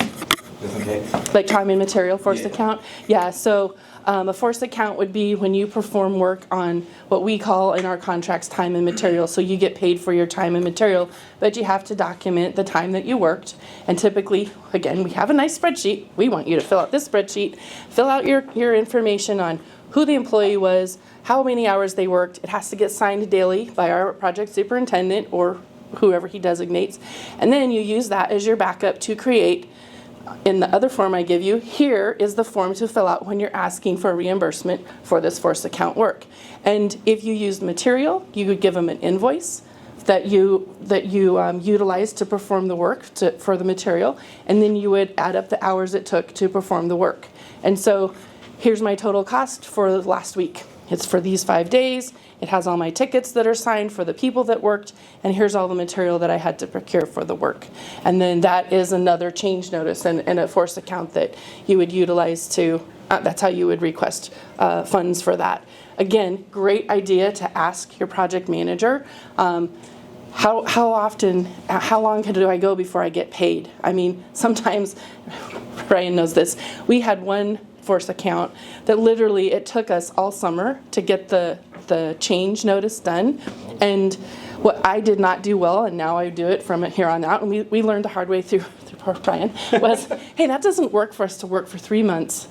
[SPEAKER 22] Just in case.
[SPEAKER 23] Like time and material force account? Yeah, so a force account would be when you perform work on what we call in our contracts time and material. So you get paid for your time and material, but you have to document the time that you worked. And typically, again, we have a nice spreadsheet. We want you to fill out this spreadsheet. Fill out your information on who the employee was, how many hours they worked. It has to get signed daily by our project superintendent or whoever he designates. And then you use that as your backup to create in the other form I give you, here is the form to fill out when you're asking for reimbursement for this forced account work. And if you used material, you would give them an invoice that you utilized to perform the work for the material, and then you would add up the hours it took to perform the work. And so here's my total cost for last week. It's for these 5 days. It has all my tickets that are signed for the people that worked, and here's all the material that I had to procure for the work. And then that is another change notice and a forced account that you would utilize to, that's how you would request funds for that. Again, great idea to ask your project manager, how often, how long do I go before I get paid? I mean, sometimes, Brian knows this, we had one force account that literally it took us all summer to get the change notice done. And what I did not do well, and now I do it from here on out, and we learned the hard way through poor Brian, was, hey, that doesn't work for us to work for 3 months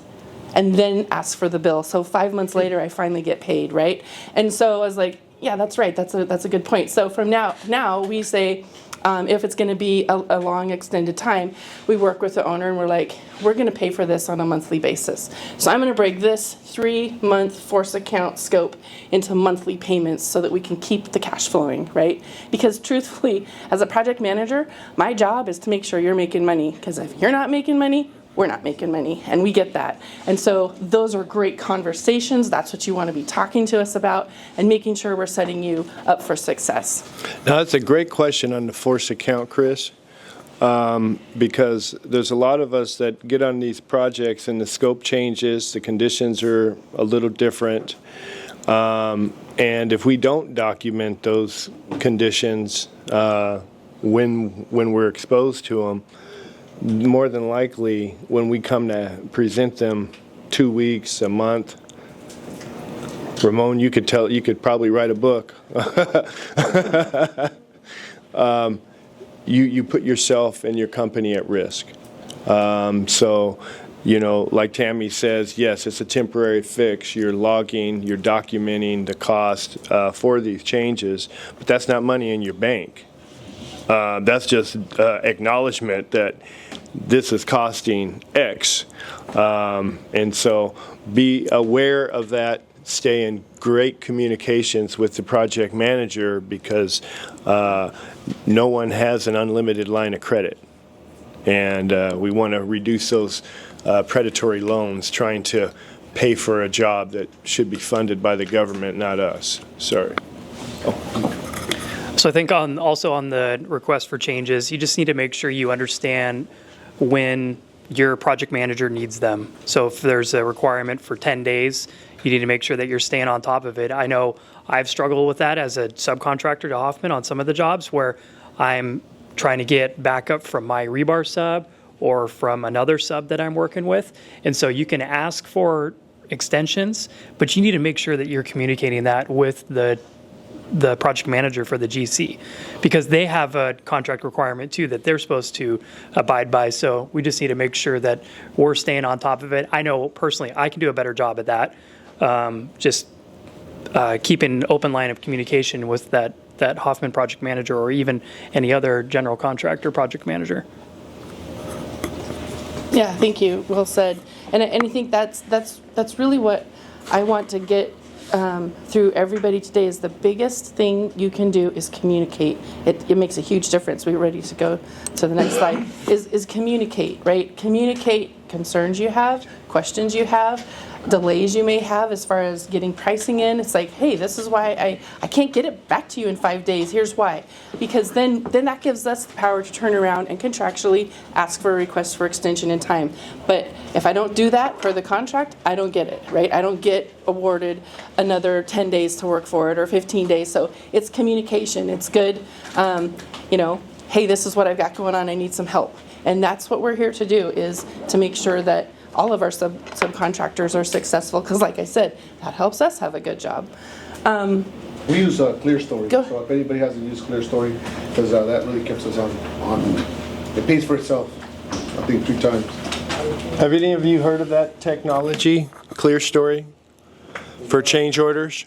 [SPEAKER 23] and then ask for the bill. So 5 months later, I finally get paid, right? And so I was like, yeah, that's right. That's a good point. So from now we say, if it's going to be a long extended time, we work with the owner and we're like, we're going to pay for this on a monthly basis. So I'm going to break this 3-month force account scope into monthly payments so that we can keep the cash flowing, right? Because truthfully, as a project manager, my job is to make sure you're making money. Because if you're not making money, we're not making money, and we get that. And so those are great conversations. That's what you want to be talking to us about and making sure we're setting you up for success.
[SPEAKER 1] Now, that's a great question on the force account, Chris, because there's a lot of us that get on these projects and the scope changes, the conditions are a little different. And if we don't document those conditions when we're exposed to them, more than likely, when we come to present them 2 weeks, a month, Ramon, you could probably write a book. You put yourself and your company at risk. So, like Tammy says, yes, it's a temporary fix. You're logging, you're documenting the cost for these changes, but that's not money in your bank. That's just acknowledgement that this is costing X. And so be aware of that. Stay in great communications with the project manager because no one has an unlimited line of credit. And we want to reduce those predatory loans trying to pay for a job that should be funded by the government, not us. Sorry.
[SPEAKER 6] So I think also on the request for changes, you just need to make sure you understand when your project manager needs them. So if there's a requirement for 10 days, you need to make sure that you're staying on top of it. I know I've struggled with that as a subcontractor to Hoffman on some of the jobs where I'm trying to get backup from my rebar sub or from another sub that I'm working with. And so you can ask for extensions, but you need to make sure that you're communicating that with the project manager for the GC, because they have a contract requirement too that they're supposed to abide by. So we just need to make sure that we're staying on top of it. I know personally I can do a better job at that. Just keeping an open line of communication with that Hoffman project manager or even any other general contractor project manager.
[SPEAKER 23] Yeah, thank you. Well said. And I think that's really what I want to get through everybody today is the biggest thing you can do is communicate. It makes a huge difference. We're ready to go to the next slide. Is communicate, right? Communicate concerns you have, questions you have, delays you may have as far as getting pricing in. It's like, hey, this is why I can't get it back to you in 5 days. Here's why. Because then that gives us the power to turn around and contractually ask for a request for extension in time. But if I don't do that per the contract, I don't get it, right? I don't get awarded another 10 days to work for it or 15 days. So it's communication. It's good, hey, this is what I've got going on. I need some help. And that's what we're here to do, is to make sure that all of our subcontractors are successful, because like I said, that helps us have a good job.
[SPEAKER 5] We use Clearstory, so if anybody hasn't used Clearstory, because that really keeps us on, it pays for itself, I think 3 times.
[SPEAKER 1] Have any of you heard of that technology, Clearstory, for change orders?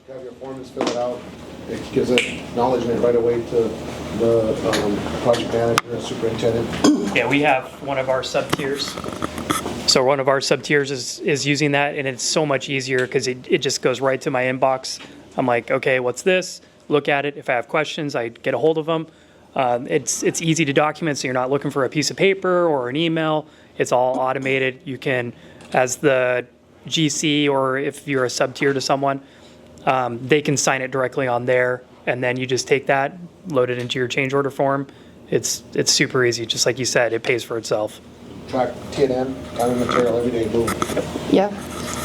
[SPEAKER 5] You have your forms fill it out, it gives an acknowledgement right away to the project manager, superintendent?
[SPEAKER 6] Yeah, we have one of our sub-tiers. So one of our sub-tiers is using that, and it's so much easier because it just goes right to my inbox. I'm like, okay, what's this? Look at it. If I have questions, I get a hold of them. It's easy to document, so you're not looking for a piece of paper or an email. It's all automated. You can, as the GC, or if you're a sub-tier to someone, they can sign it directly on there, and then you just take that, load it into your change order form. It's super easy. Just like you said, it pays for itself.
[SPEAKER 5] Track T&M, time and material, everyday boom.
[SPEAKER 23] Yeah,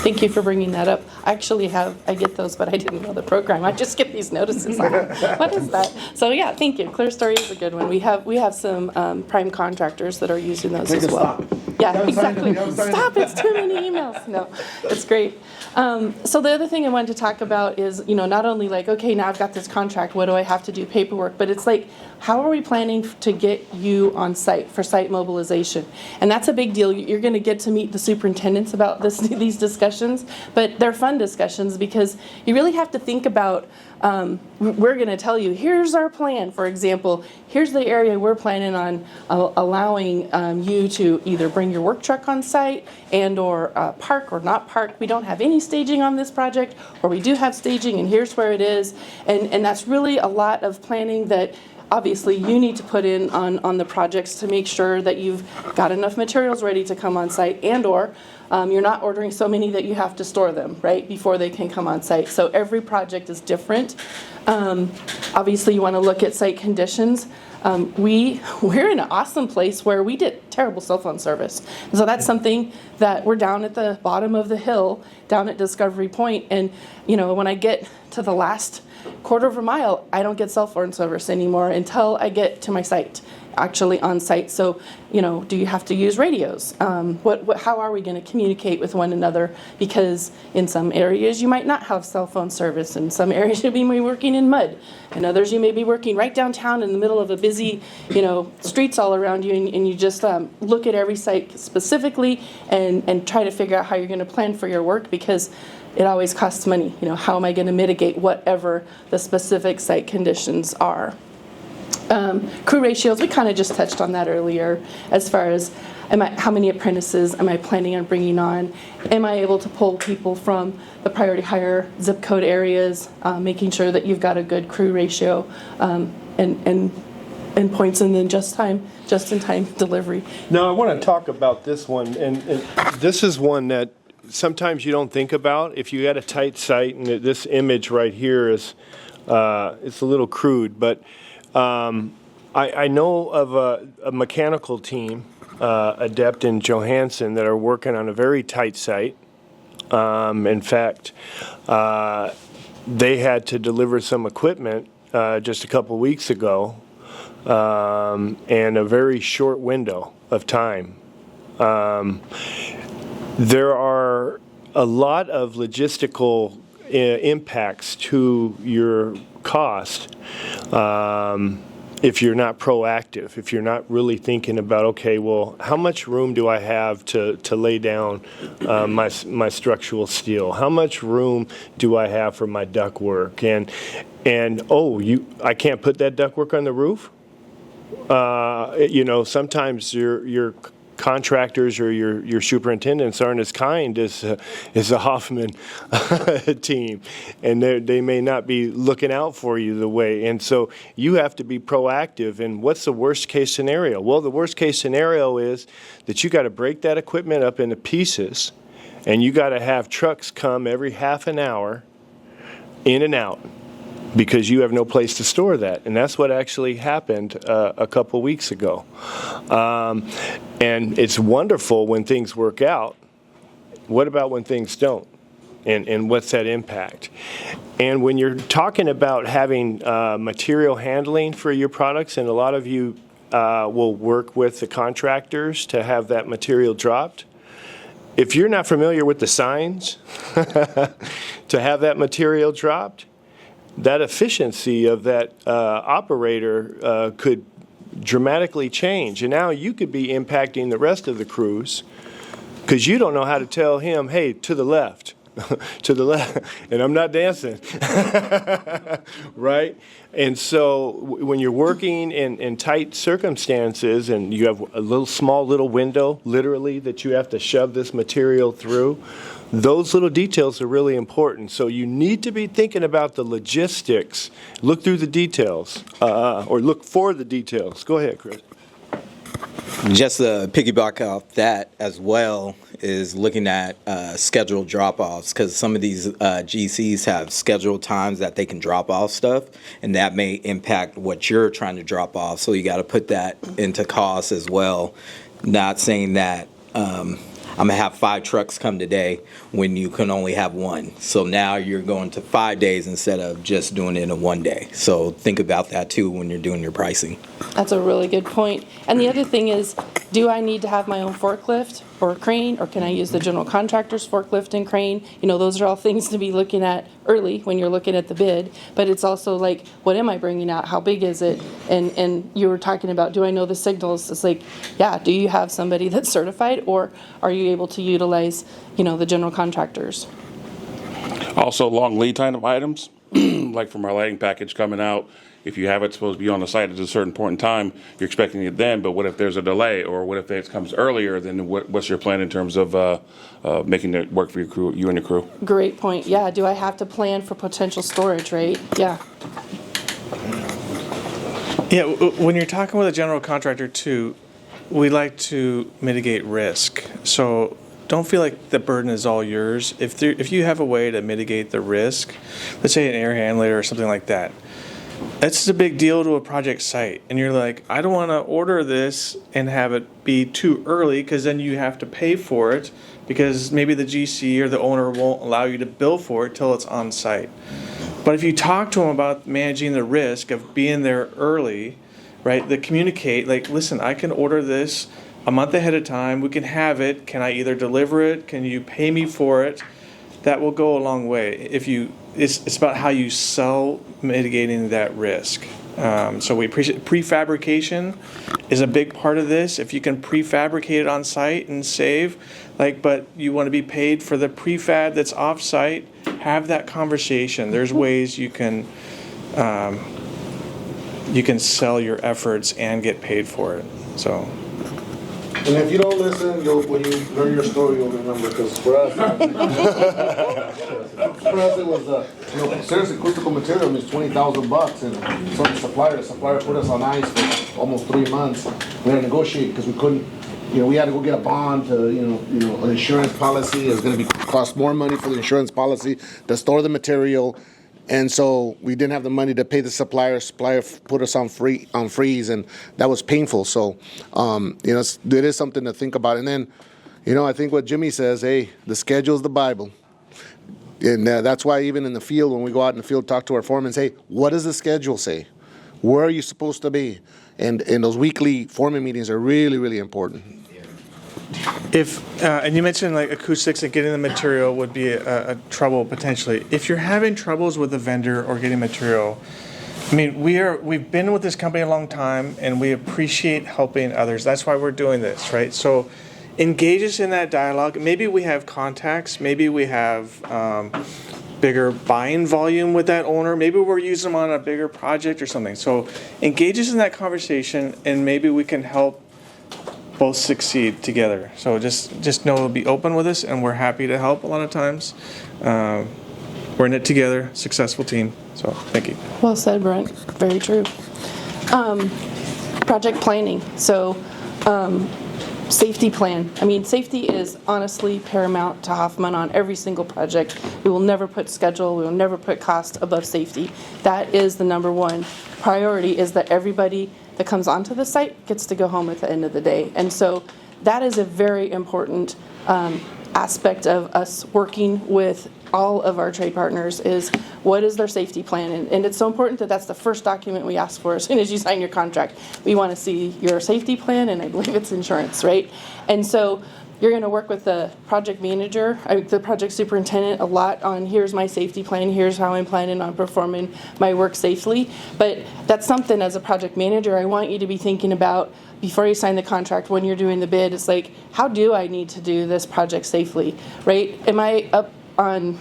[SPEAKER 23] thank you for bringing that up. I get those, but I didn't know the program. I just get these notices. What is that? So yeah, thank you. Clearstory is a good one. We have some prime contractors that are using those as well. Yeah, exactly. Stop, it's too many emails. No, it's great. So the other thing I wanted to talk about is, not only like, okay, now I've got this contract, what do I have to do paperwork, but it's like, how are we planning to get you on site for site mobilization? And that's a big deal. You're going to get to meet the superintendents about these discussions, but they're fun discussions because you really have to think about, we're going to tell you, here's our plan. For example, here's the area we're planning on allowing you to either bring your work truck on site and or park or not park. We don't have any staging on this project, or we do have staging, and here's where it is. And that's really a lot of planning that obviously you need to put in on the projects to make sure that you've got enough materials ready to come on site, and or you're not ordering so many that you have to store them, right, before they can come on site. So every project is different. Obviously you want to look at site conditions. We're in an awesome place where we did terrible cell phone service. So that's something that we're down at the bottom of the hill, down at Discovery Point, and when I get to the last quarter of a mile, I don't get cell phone service anymore until I get to my site, actually on site. So, do you have to use radios? How are we going to communicate with one another? Because in some areas you might not have cell phone service. In some areas you may be working in mud. In others you may be working right downtown in the middle of a busy, streets all around you, and you just look at every site specifically and try to figure out how you're going to plan for your work, because it always costs money. How am I going to mitigate whatever the specific site conditions are? Crew ratios, we kind of just touched on that earlier, as far as how many apprentices am I planning on bringing on? Am I able to pull people from the priority hire zip code areas, making sure that you've got a good crew ratio and points, and then just-in-time delivery.
[SPEAKER 1] Now, I want to talk about this one, and this is one that sometimes you don't think about. If you got a tight site, and this image right here is, it's a little crude, but I know of a mechanical team, Adept and Johansson, that are working on a very tight site. In fact, they had to deliver some equipment just a couple weeks ago, and a very short window of time. There are a lot of logistical impacts to your cost if you're not proactive, if you're not really thinking about, okay, well, how much room do I have to lay down my structural steel? How much room do I have for my ductwork? And I can't put that ductwork on the roof? Sometimes your contractors or your superintendents aren't as kind as the Hoffman team, and they may not be looking out for you the way. And so you have to be proactive. And what's the worst case scenario? Well, the worst case scenario is that you got to break that equipment up into pieces, and you got to have trucks come every half an hour in and out, because you have no place to store that. And that's what actually happened a couple weeks ago. And it's wonderful when things work out. What about when things don't? And what's that impact? And when you're talking about having material handling for your products, and a lot of you will work with the contractors to have that material dropped, if you're not familiar with the signs to have that material dropped, that efficiency of that operator could dramatically change. And now you could be impacting the rest of the crews because you don't know how to tell him, hey, to the left. to the left, and I'm not dancing, right? And so when you're working in tight circumstances and you have a small little window, literally, that you have to shove this material through, those little details are really important. So you need to be thinking about the logistics. Look through the details, or look for the details. Go ahead, Chris.
[SPEAKER 22] Just to piggyback off that as well is looking at scheduled drop-offs, because some of these GCs have scheduled times that they can drop off stuff, and that may impact what you're trying to drop off. So you got to put that into cost as well. Not saying that I'm going to have 5 trucks come today when you can only have 1. So now you're going to 5 days instead of just doing it in 1 day. So think about that too when you're doing your pricing.
[SPEAKER 23] That's a really good point. And the other thing is, do I need to have my own forklift or crane, or can I use the general contractor's forklift and crane? You know, those are all things to be looking at early when you're looking at the bid. But it's also like, what am I bringing out? How big is it? And you were talking about, do I know the signals? It's like, yeah, do you have somebody that's certified, or are you able to utilize, you know, the general contractors?
[SPEAKER 7] Also, long lead time of items, like from our lighting package coming out. If you have it supposed to be on the site at a certain point in time, you're expecting it then, but what if there's a delay, or what if it comes earlier? Then what's your plan in terms of making it work for your crew, you and your crew?
[SPEAKER 23] Great point. Yeah, do I have to plan for potential storage, right? Yeah.
[SPEAKER 2] Yeah, when you're talking with a general contractor too, we like to mitigate risk. So don't feel like the burden is all yours. If you have a way to mitigate the risk, let's say an air handler or something like that, that's a big deal to a project site. And you're like, I don't want to order this and have it be too early, because then you have to pay for it, because maybe the GC or the owner won't allow you to bill for it till it's on site. But if you talk to them about managing the risk of being there early, right, they communicate, like, listen, I can order this a month ahead of time. We can have it. Can I either deliver it? Can you pay me for it? That will go a long way. It's about how you sell mitigating that risk. So we appreciate prefabrication is a big part of this. If you can prefabricate it on site and save, but you want to be paid for the prefab that's off site, have that conversation. There's ways you can sell your efforts and get paid for it. So.
[SPEAKER 5] And if you don't listen, when you learn your story, you'll remember. Because for us, it was seriously, acoustical material means $20,000, and so the supplier put us on ice for almost 3 months. We had to negotiate because we couldn't. We had to go get a bond to, an insurance policy. It was going to cost more money for the insurance policy to store the material. And so we didn't have the money to pay the supplier. Supplier put us on freeze, and that was painful. So, it is something to think about. And then, I think what Jimmy says, hey, the schedule is the Bible. And that's why even in the field, when we go out in the field, talk to our foremen, say, what does the schedule say? Where are you supposed to be? And those weekly foreman meetings are really, really important.
[SPEAKER 2] And you mentioned acoustics and getting the material would be a trouble potentially. If you're having troubles with a vendor or getting material, I mean, we've been with this company a long time, and we appreciate helping others. That's why we're doing this, right? So engage us in that dialogue. Maybe we have contacts. Maybe we have bigger buying volume with that owner. Maybe we're using them on a bigger project or something. So engage us in that conversation, and maybe we can help both succeed together. So just know, be open with us, and we're happy to help a lot of times. We're in it together, successful team. So thank you.
[SPEAKER 23] Well said, Brent. Very true. Project planning. So safety plan. I mean, safety is honestly paramount to Hoffman on every single project. We will never put schedule, we will never put cost above safety. That is the number one priority, is that everybody that comes onto the site gets to go home at the end of the day. And so that is a very important aspect of us working with all of our trade partners, is what is their safety plan? And it's so important that that's the first document we ask for as soon as you sign your contract. We want to see your safety plan, and I believe it's insurance, right? And so you're going to work with the project manager, the project superintendent, a lot on, here's my safety plan, here's how I'm planning on performing my work safely. But that's something, as a project manager, I want you to be thinking about before you sign the contract, when you're doing the bid. It's like, how do I need to do this project safely, right? Am I up on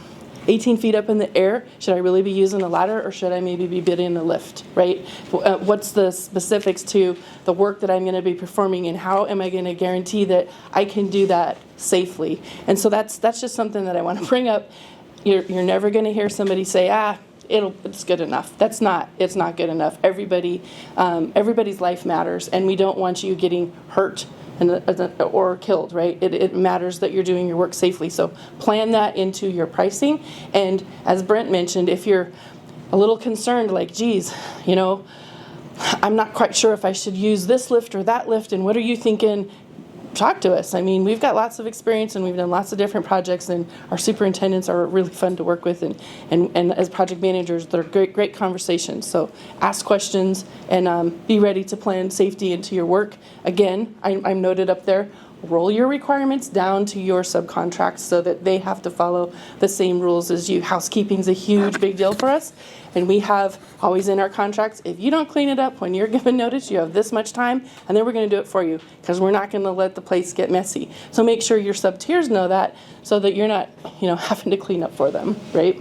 [SPEAKER 23] 18 feet up in the air, should I really be using a ladder or should I maybe be bidding a lift, right? What's the specifics to the work that I'm going to be performing and how am I going to guarantee that I can do that safely? And so that's just something that I want to bring up. You're never going to hear somebody say, it's good enough. It's not good enough. Everybody's life matters, and we don't want you getting hurt or killed, right? It matters that you're doing your work safely. So plan that into your pricing. And as Brent mentioned, if you're a little concerned, like, geez, I'm not quite sure if I should use this lift or that lift, and what are you thinking? Talk to us. I mean, we've got lots of experience and we've done lots of different projects, and our superintendents are really fun to work with, and as project managers, they're great conversations. So ask questions and be ready to plan safety into your work. Again, I'm noted up there, roll your requirements down to your subcontracts so that they have to follow the same rules as you. Housekeeping is a huge big deal for us. And we have always in our contracts, if you don't clean it up when you're given notice, you have this much time, and then we're going to do it for you because we're not going to let the place get messy. So make sure your subtiers know that so that you're not, having to clean up for them, right?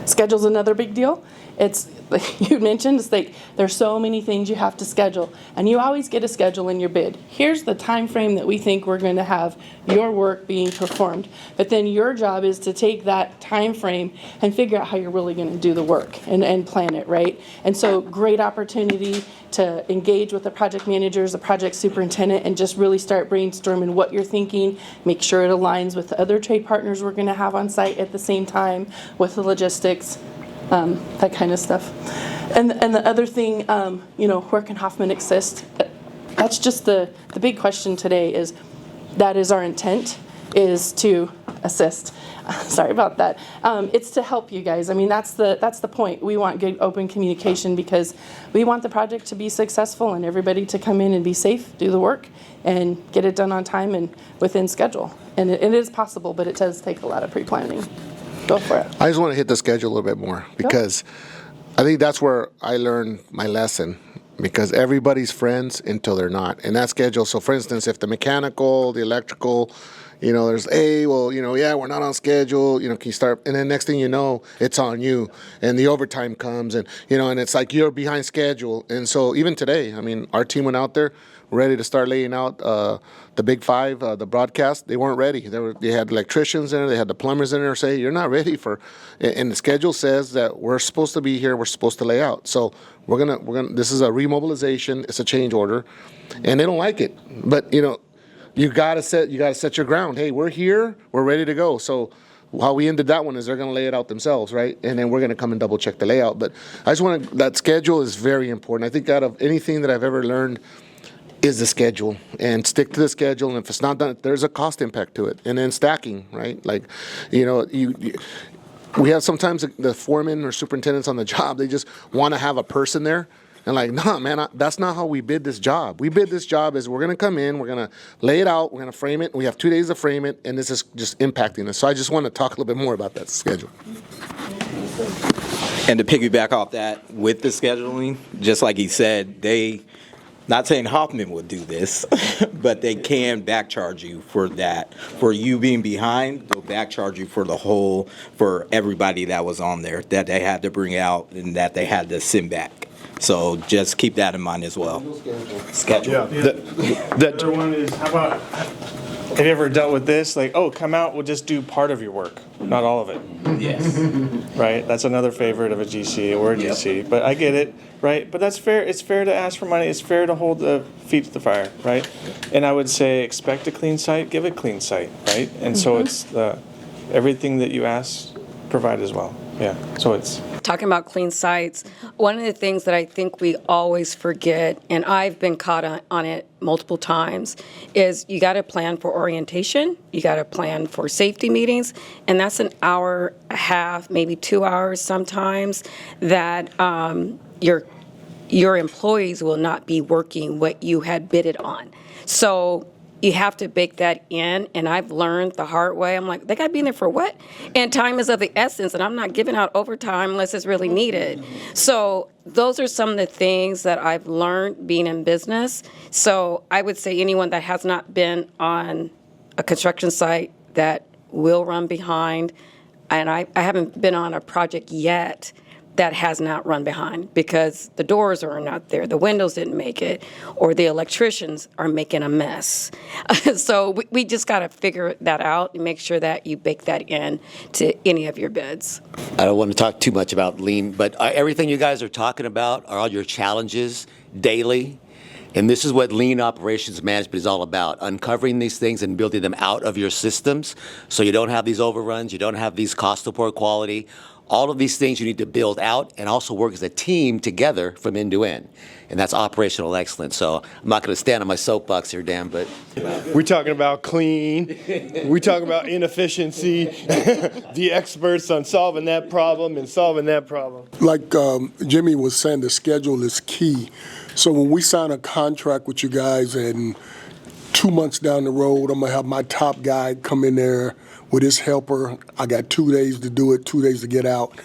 [SPEAKER 23] Schedule's another big deal. It's like you mentioned, it's like there's so many things you have to schedule, and you always get a schedule in your bid. Here's the time frame that we think we're going to have your work being performed. But then your job is to take that time frame and figure out how you're really going to do the work and plan it, right? And so great opportunity to engage with the project managers, the project superintendent, and just really start brainstorming what you're thinking. Make sure it aligns with the other trade partners we're going to have on site at the same time, with the logistics. That kind of stuff. And the other thing, where can Hoffman assist? That's just the big question today. That is our intent, is to assist. Sorry about that. It's to help you guys. I mean, that's the point. We want good open communication because we want the project to be successful and everybody to come in and be safe, do the work, and get it done on time and within schedule. And it is possible, but it does take a lot of pre-planning. Go for it.
[SPEAKER 5] I just want to hit the schedule a little bit more because I think that's where I learned my lesson, because everybody's friends until they're not. And that schedule, so for instance, if the mechanical, the electrical, there's we're not on schedule, can you start, and then next thing you know, it's on you, and the overtime comes, and and it's like you're behind schedule. And so even today, I mean, our team went out there ready to start laying out the big five, the broadcast. They weren't ready. They had electricians in there, they had the plumbers in there say, you're not ready for, and the schedule says that we're supposed to be here, we're supposed to lay out. So we're gonna this is a remobilization, it's a change order, and they don't like it. But you gotta set your ground. Hey, we're here, we're ready to go. So how we ended that one is they're going to lay it out themselves, right? And then we're going to come and double check the layout. But I just want to, that schedule is very important. I think out of anything that I've ever learned is the schedule, and stick to the schedule. And if it's not done, there's a cost impact to it. And then stacking, right? Like, we have sometimes the foremen or superintendents on the job, they just want to have a person there. And like, nah, man, that's not how we bid this job. We bid this job as we're going to come in, we're going to lay it out, we're going to frame it. We have 2 days to frame it, and this is just impacting us. So I just want to talk a little bit more about that schedule.
[SPEAKER 22] And to piggyback off that, with the scheduling, just like he said, not saying Hoffman would do this, but they can back charge you for that. For you being behind, they'll back charge you for everybody that was on there that they had to bring out and that they had to send back. So just keep that in mind as well. Schedule.
[SPEAKER 2] Yeah. The other one is, how about, have you ever dealt with this? Like, come out, we'll just do part of your work, not all of it.
[SPEAKER 22] Yes.
[SPEAKER 2] Right? That's another favorite of a GC or a DC. But I get it, right? But that's fair. It's fair to ask for money. It's fair to hold the feet to the fire, right? And I would say expect a clean site, give a clean site, right? And so it's everything that you ask, provide as well. Yeah. So it's
[SPEAKER 11] talking about clean sites. One of the things that I think we always forget, and I've been caught on it multiple times, is you got to plan for orientation, you got to plan for safety meetings, and that's an hour and a half, maybe 2 hours sometimes, that your employees will not be working what you had bidded on. So you have to bake that in, and I've learned the hard way. I'm like, they got to be in there for what? And time is of the essence, and I'm not giving out overtime unless it's really needed. So those are some of the things that I've learned being in business. So I would say anyone that has not been on a construction site that will run behind. And I haven't been on a project yet that has not run behind because the doors are not there, the windows didn't make it, or the electricians are making a mess. So we just got to figure that out and make sure that you bake that in to any of your bids.
[SPEAKER 12] I don't want to talk too much about lean, but everything you guys are talking about are all your challenges daily. And this is what lean operations management is all about, uncovering these things and building them out of your systems so you don't have these overruns, you don't have these cost of poor quality. All of these things you need to build out and also work as a team together from end to end. And that's operational excellence. So I'm not going to stand on my soapbox here, Dan, but.
[SPEAKER 1] We're talking about clean. We're talking about inefficiency. The experts on solving that problem and solving that problem.
[SPEAKER 18] Like Jimmy was saying, the schedule is key. So when we sign a contract with you guys and 2 months down the road, I'm going to have my top guy come in there with his helper. I got 2 days to do it, 2 days to get out.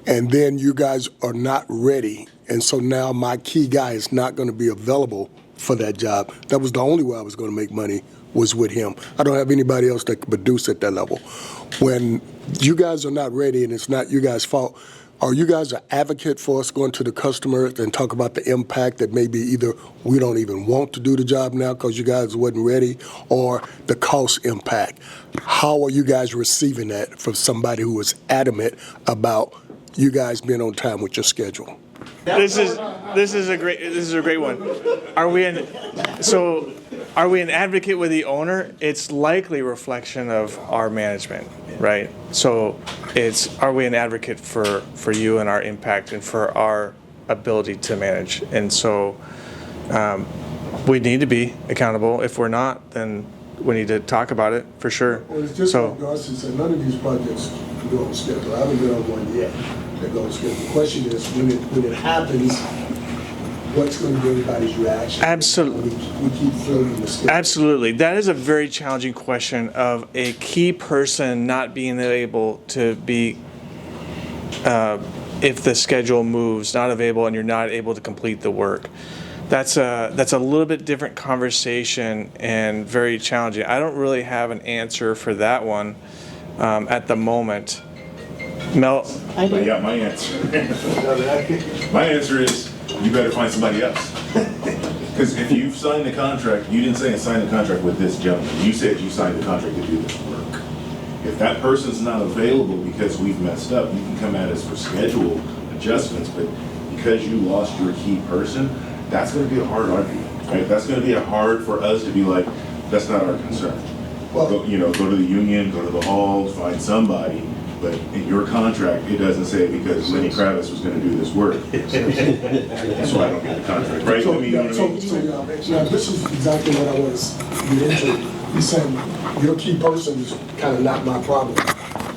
[SPEAKER 18] And then you guys are not ready. And so now my key guy is not going to be available for that job. That was the only way I was going to make money was with him. I don't have anybody else that can produce at that level. When you guys are not ready and it's not you guys' fault, are you guys an advocate for us going to the customer and talk about the impact that maybe either we don't even want to do the job now because you guys wasn't ready, or the cost impact? How are you guys receiving that from somebody who is adamant about you guys being on time with your schedule?
[SPEAKER 2] This is a great one. Are we an advocate with the owner? It's likely a reflection of our management, right? So are we an advocate for you and our impact and for our ability to manage? And so we need to be accountable. If we're not, then we need to talk about it for sure.
[SPEAKER 18] Well, it's just like Darcy said, none of these projects go on schedule. I haven't been on one yet that goes on schedule. The question is, when it happens, what's going to be everybody's reaction?
[SPEAKER 2] Absolutely.
[SPEAKER 18] We keep floating the schedule.
[SPEAKER 2] Absolutely. That is a very challenging question of a key person not being able to be, if the schedule moves, not available and you're not able to complete the work. That's a little bit different conversation and very challenging. I don't really have an answer for that one at the moment. Mel?
[SPEAKER 3] I got my answer. My answer is you better find somebody else. Because if you've signed the contract, you didn't say sign the contract with this gentleman. You said you signed the contract to do this work. If that person's not available because we've messed up, you can come at us for schedule adjustments, but because you lost your key person, that's going to be a hard argument, right? That's going to be hard for us to be like, that's not our concern. Well, go to the union, go to the hall, find somebody. But in your contract, it doesn't say because Lenny Kravitz was going to do this work. So I don't get the contract, right?
[SPEAKER 18] So this is exactly what I want to get into. He's saying your key person is kind of not my problem.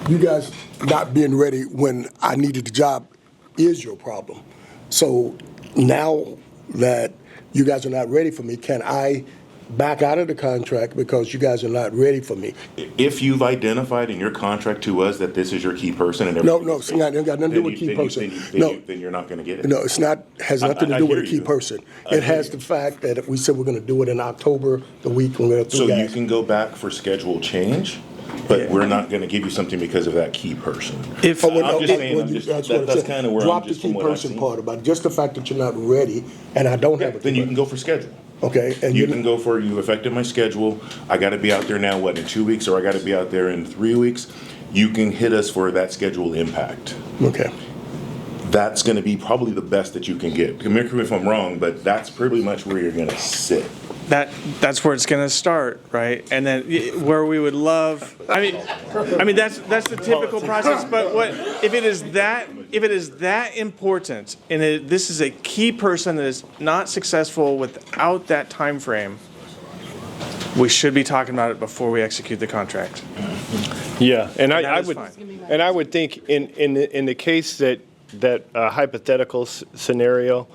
[SPEAKER 18] You guys not being ready when I needed the job is your problem. So now that you guys are not ready for me, can I back out of the contract because you guys are not ready for me?
[SPEAKER 3] If you've identified in your contract to us that this is your key person, and
[SPEAKER 18] no, it's not. It got nothing to do with key person.
[SPEAKER 3] Then you're not going to get it.
[SPEAKER 18] No, it's not. Has nothing to do with a key person. It has the fact that we said we're going to do it in October, the week when we're through.
[SPEAKER 3] So you can go back for schedule change, but we're not going to give you something because of that key person.
[SPEAKER 2] If
[SPEAKER 3] I'm just saying, that's kind of where
[SPEAKER 18] drop
[SPEAKER 3] I'm just
[SPEAKER 18] the key
[SPEAKER 3] from what I've
[SPEAKER 18] person
[SPEAKER 3] seen.
[SPEAKER 18] part about it. Just the fact that you're not ready, and I don't have a.
[SPEAKER 3] Then you can go for schedule.
[SPEAKER 18] Okay, and
[SPEAKER 3] you can go for you affected my schedule. I got to be out there now. What, in 2 weeks, or I got to be out there in 3 weeks? You can hit us for that schedule impact.
[SPEAKER 18] Okay.
[SPEAKER 3] That's going to be probably the best that you can get. Correct me if I'm wrong, but that's pretty much where you're going to sit.
[SPEAKER 2] That's where it's going to start, right? And then where we would love. I mean that's the typical process. But if it is that important, and this is a key person that is not successful without that time frame, we should be talking about it before we execute the contract.
[SPEAKER 1] Yeah, and I would think in the case that hypothetical scenario,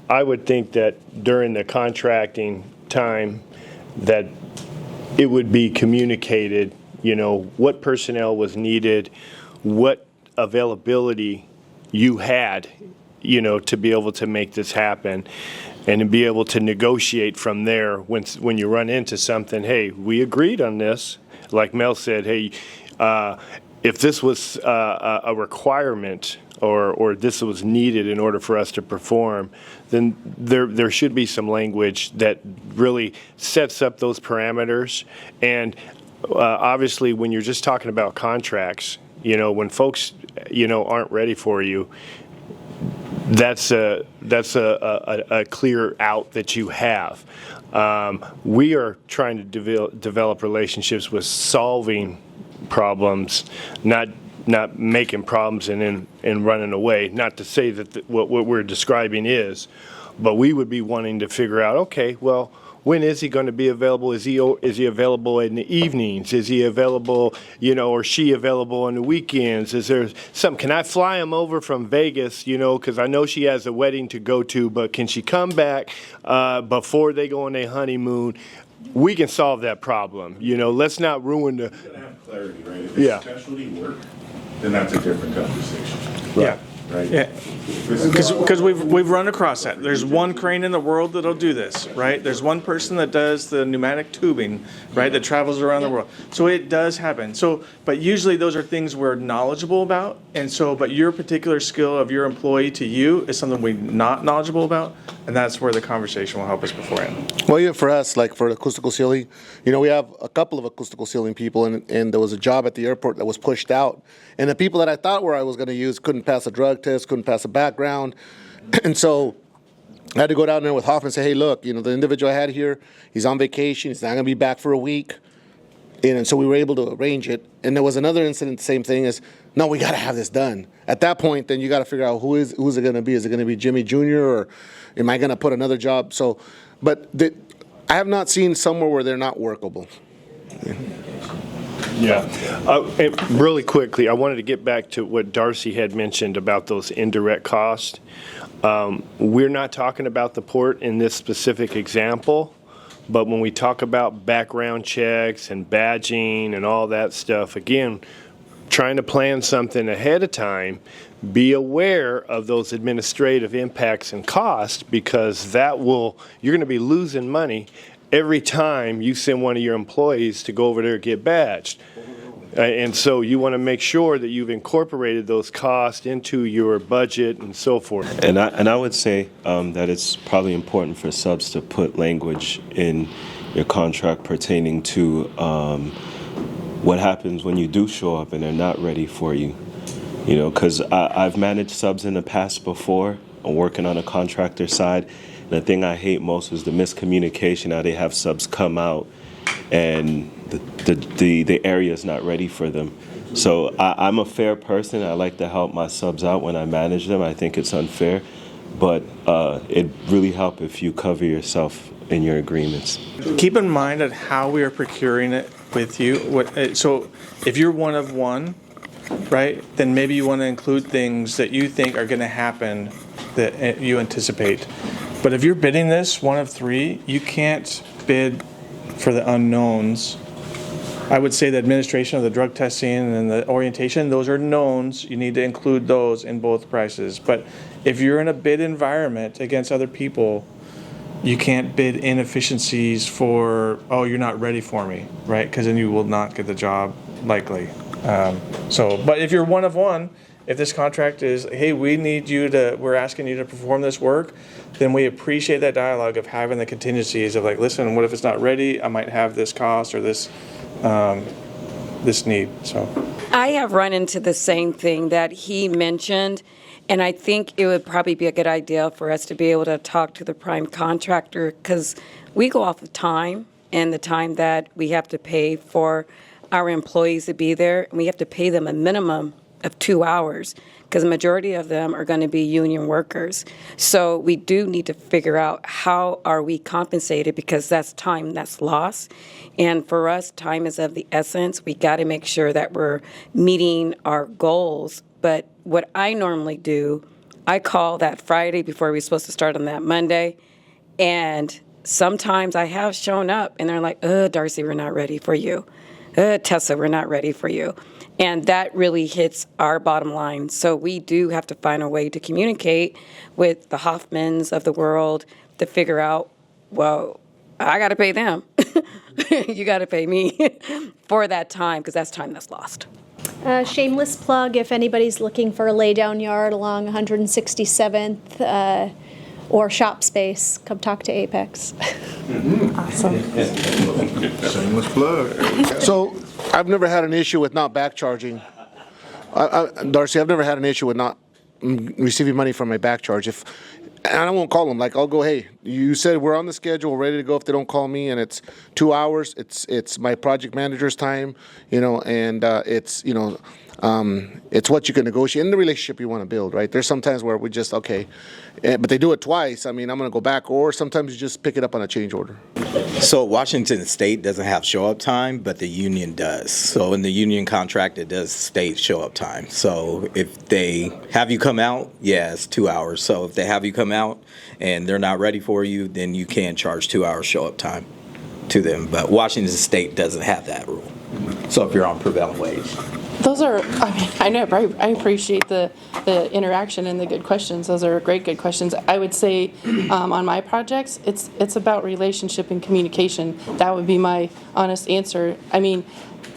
[SPEAKER 1] I would think that during the contracting time that it would be communicated, what personnel was needed, what availability you had, to be able to make this happen, and to be able to negotiate from there when you run into something. Hey, we agreed on this. Like Mel said, hey, If this was a requirement or this was needed in order for us to perform, then there should be some language that really sets up those parameters. And obviously, when you're just talking about contracts, when folks, aren't ready for you, that's a clear out that you have. We are trying to develop relationships with solving problems, not making problems and running away. Not to say that what we're describing is, but we would be wanting to figure out, okay, well, when is he going to be available? Is he available in the evenings? Is he available, or she available on the weekends? Is there something? Can I fly him over from Vegas, because I know she has a wedding to go to, but can she come back before they go on their honeymoon? We can solve that problem. Let's not ruin the.
[SPEAKER 3] You're going to have clarity, right? If it's specialty work, then that's a different conversation.
[SPEAKER 2] Yeah.
[SPEAKER 3] Right?
[SPEAKER 2] Yeah, because we've run across that. There's one crane in the world that'll do this, right? There's one person that does the pneumatic tubing, right, that travels around the world. So it does happen. So, but usually those are things we're knowledgeable about, and so, but your particular skill of your employee to you is something we're not knowledgeable about, and that's where the conversation will help us beforehand.
[SPEAKER 5] Well, yeah, for us, like for acoustical sealing, we have a couple of acoustical sealing people, and there was a job at the airport that was pushed out, and the people that I thought I was going to use couldn't pass a drug test, couldn't pass a background, and so I had to go down there with Hoffman and say, hey, look, the individual I had here, he's on vacation, he's not going to be back for a week, and so we were able to arrange it. And there was another incident, the same thing as, no, we got to have this done. At that point, then you got to figure out who's it going to be? Is it going to be Jimmy Jr. or am I going to put another job? So, but I have not seen somewhere where they're not workable.
[SPEAKER 1] Yeah. And really quickly, I wanted to get back to what Darcy had mentioned about those indirect costs. We're not talking about the port in this specific example, but when we talk about background checks and badging and all that stuff, again, trying to plan something ahead of time, be aware of those administrative impacts and costs, because you're going to be losing money every time you send one of your employees to go over there and get badged. And so you want to make sure that you've incorporated those costs into your budget and so forth.
[SPEAKER 15] And I would say that it's probably important for subs to put language in your contract pertaining to what happens when you do show up and they're not ready for you. Because I've managed subs in the past before. I'm working on a contractor side. And the thing I hate most is the miscommunication, how they have subs come out and the area is not ready for them. So I'm a fair person. I like to help my subs out when I manage them. I think it's unfair, but it really helps if you cover yourself in your agreements.
[SPEAKER 2] Keep in mind that how we are procuring it with you. So if you're one of one, right, then maybe you want to include things that you think are going to happen that you anticipate. But if you're bidding this one of three, you can't bid for the unknowns. I would say the administration of the drug testing and the orientation, those are knowns. You need to include those in both prices. But if you're in a bid environment against other people, you can't bid inefficiencies for, oh, you're not ready for me, right? Because then you will not get the job, likely. But if you're one of one, if this contract is, hey, we're asking you to perform this work, then we appreciate that dialogue of having the contingencies of like, listen, what if it's not ready? I might have this cost or this need. So
[SPEAKER 11] I have run into the same thing that he mentioned, and I think it would probably be a good idea for us to be able to talk to the prime contractor, because we go off of time and the time that we have to pay for our employees to be there, and we have to pay them a minimum of 2 hours, because the majority of them are going to be union workers. So we do need to figure out how are we compensated, because that's time that's lost. And for us, time is of the essence. We got to make sure that we're meeting our goals. But what I normally do, I call that Friday before we're supposed to start on that Monday. And sometimes I have shown up and they're like, Darcy, we're not ready for you. Tessa, we're not ready for you. And that really hits our bottom line. So we do have to find a way to communicate with the Hoffmans of the world to figure out, well, I got to pay them. You got to pay me for that time, because that's time that's lost.
[SPEAKER 8] Shameless plug, if anybody's looking for a laydown yard along 167th or shop space, come talk to Apex.
[SPEAKER 23] Awesome.
[SPEAKER 5] Shameless plug. So I've never had an issue with not back charging. Darcy, I've never had an issue with not receiving money from my back charge. And I won't call them. Like, I'll go, hey, you said we're on the schedule, ready to go. If they don't call me and it's 2 hours, it's my project manager's time, and it's what you can negotiate in the relationship you want to build, right? There's sometimes where we just, okay, but they do it twice. I mean, I'm going to go back, or sometimes you just pick it up on a change order.
[SPEAKER 22] So Washington State doesn't have show-up time, but the union does. So in the union contract, it does state show-up time. So if they have you come out, yeah, it's 2 hours. So if they have you come out and they're not ready for you, then you can charge 2 hours show-up time to them. But Washington State doesn't have that rule. So if you're on prevailing wage.
[SPEAKER 23] Those are, I know, I appreciate the interaction and the good questions. Those are great, good questions. I would say on my projects, it's about relationship and communication. That would be my honest answer. I mean,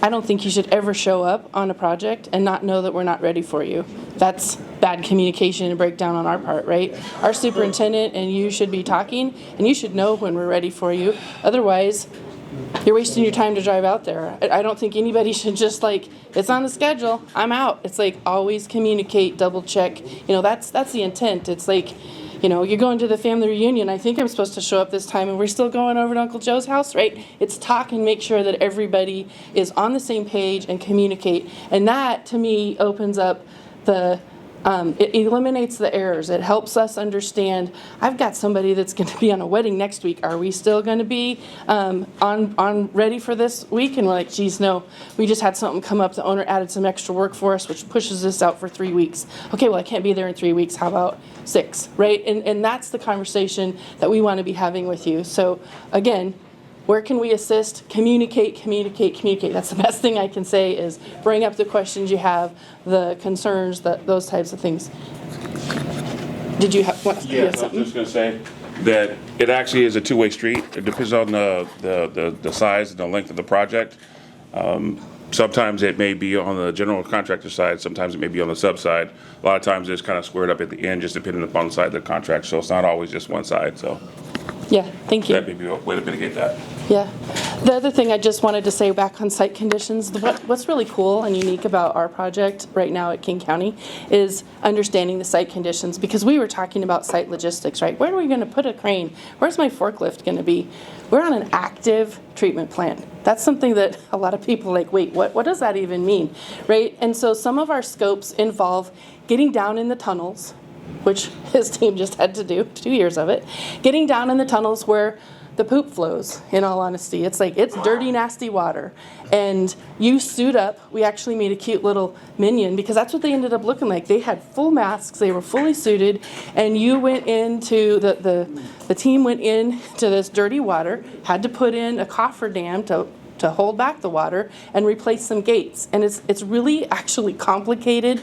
[SPEAKER 23] I don't think you should ever show up on a project and not know that we're not ready for you. That's bad communication and breakdown on our part, right? Our superintendent and you should be talking, and you should know when we're ready for you. Otherwise, you're wasting your time to drive out there. I don't think anybody should just it's on the schedule, I'm out. It's like, always communicate, double check. That's the intent. It's like, you're going to the family reunion. I think I'm supposed to show up this time, and we're still going over to Uncle Joe's house, right? It's talk and make sure that everybody is on the same page and communicate. And that, to me, opens up it eliminates the errors. It helps us understand, I've got somebody that's going to be on a wedding next week. Are we still going to be on ready for this week? And we're like, geez, no, we just had something come up. The owner added some extra work for us, which pushes this out for 3 weeks. Okay, well, I can't be there in 3 weeks. How about 6, right? And that's the conversation that we want to be having with you. So again, where can we assist? Communicate, communicate, communicate. That's the best thing I can say, is bring up the questions you have, the concerns, those types of things. Did you have something?
[SPEAKER 7] Yes, I was just going to say that it actually is a two-way street. It depends on the size and the length of the project. Sometimes it may be on the general contractor side. Sometimes it may be on the sub side. A lot of times it's kind of squared up at the end, just depending upon the side of the contract. So it's not always just one side. So
[SPEAKER 23] yeah, thank you.
[SPEAKER 7] that may be a way to mitigate that.
[SPEAKER 23] Yeah. The other thing I just wanted to say back on site conditions, what's really cool and unique about our project right now at King County is understanding the site conditions, because we were talking about site logistics, right? Where are we going to put a crane? Where's my forklift going to be? We're on an active treatment plant. That's something that a lot of people are like, wait, what does that even mean, right? And so some of our scopes involve getting down in the tunnels, which his team just had to do, 2 years of it, getting down in the tunnels where the poop flows, in all honesty. It's dirty, nasty water. And you suit up. We actually made a cute little minion, because that's what they ended up looking like. They had full masks, they were fully suited, and you went into, the team went into this dirty water, had to put in a cofferdam to hold back the water and replace some gates. And it's really actually complicated,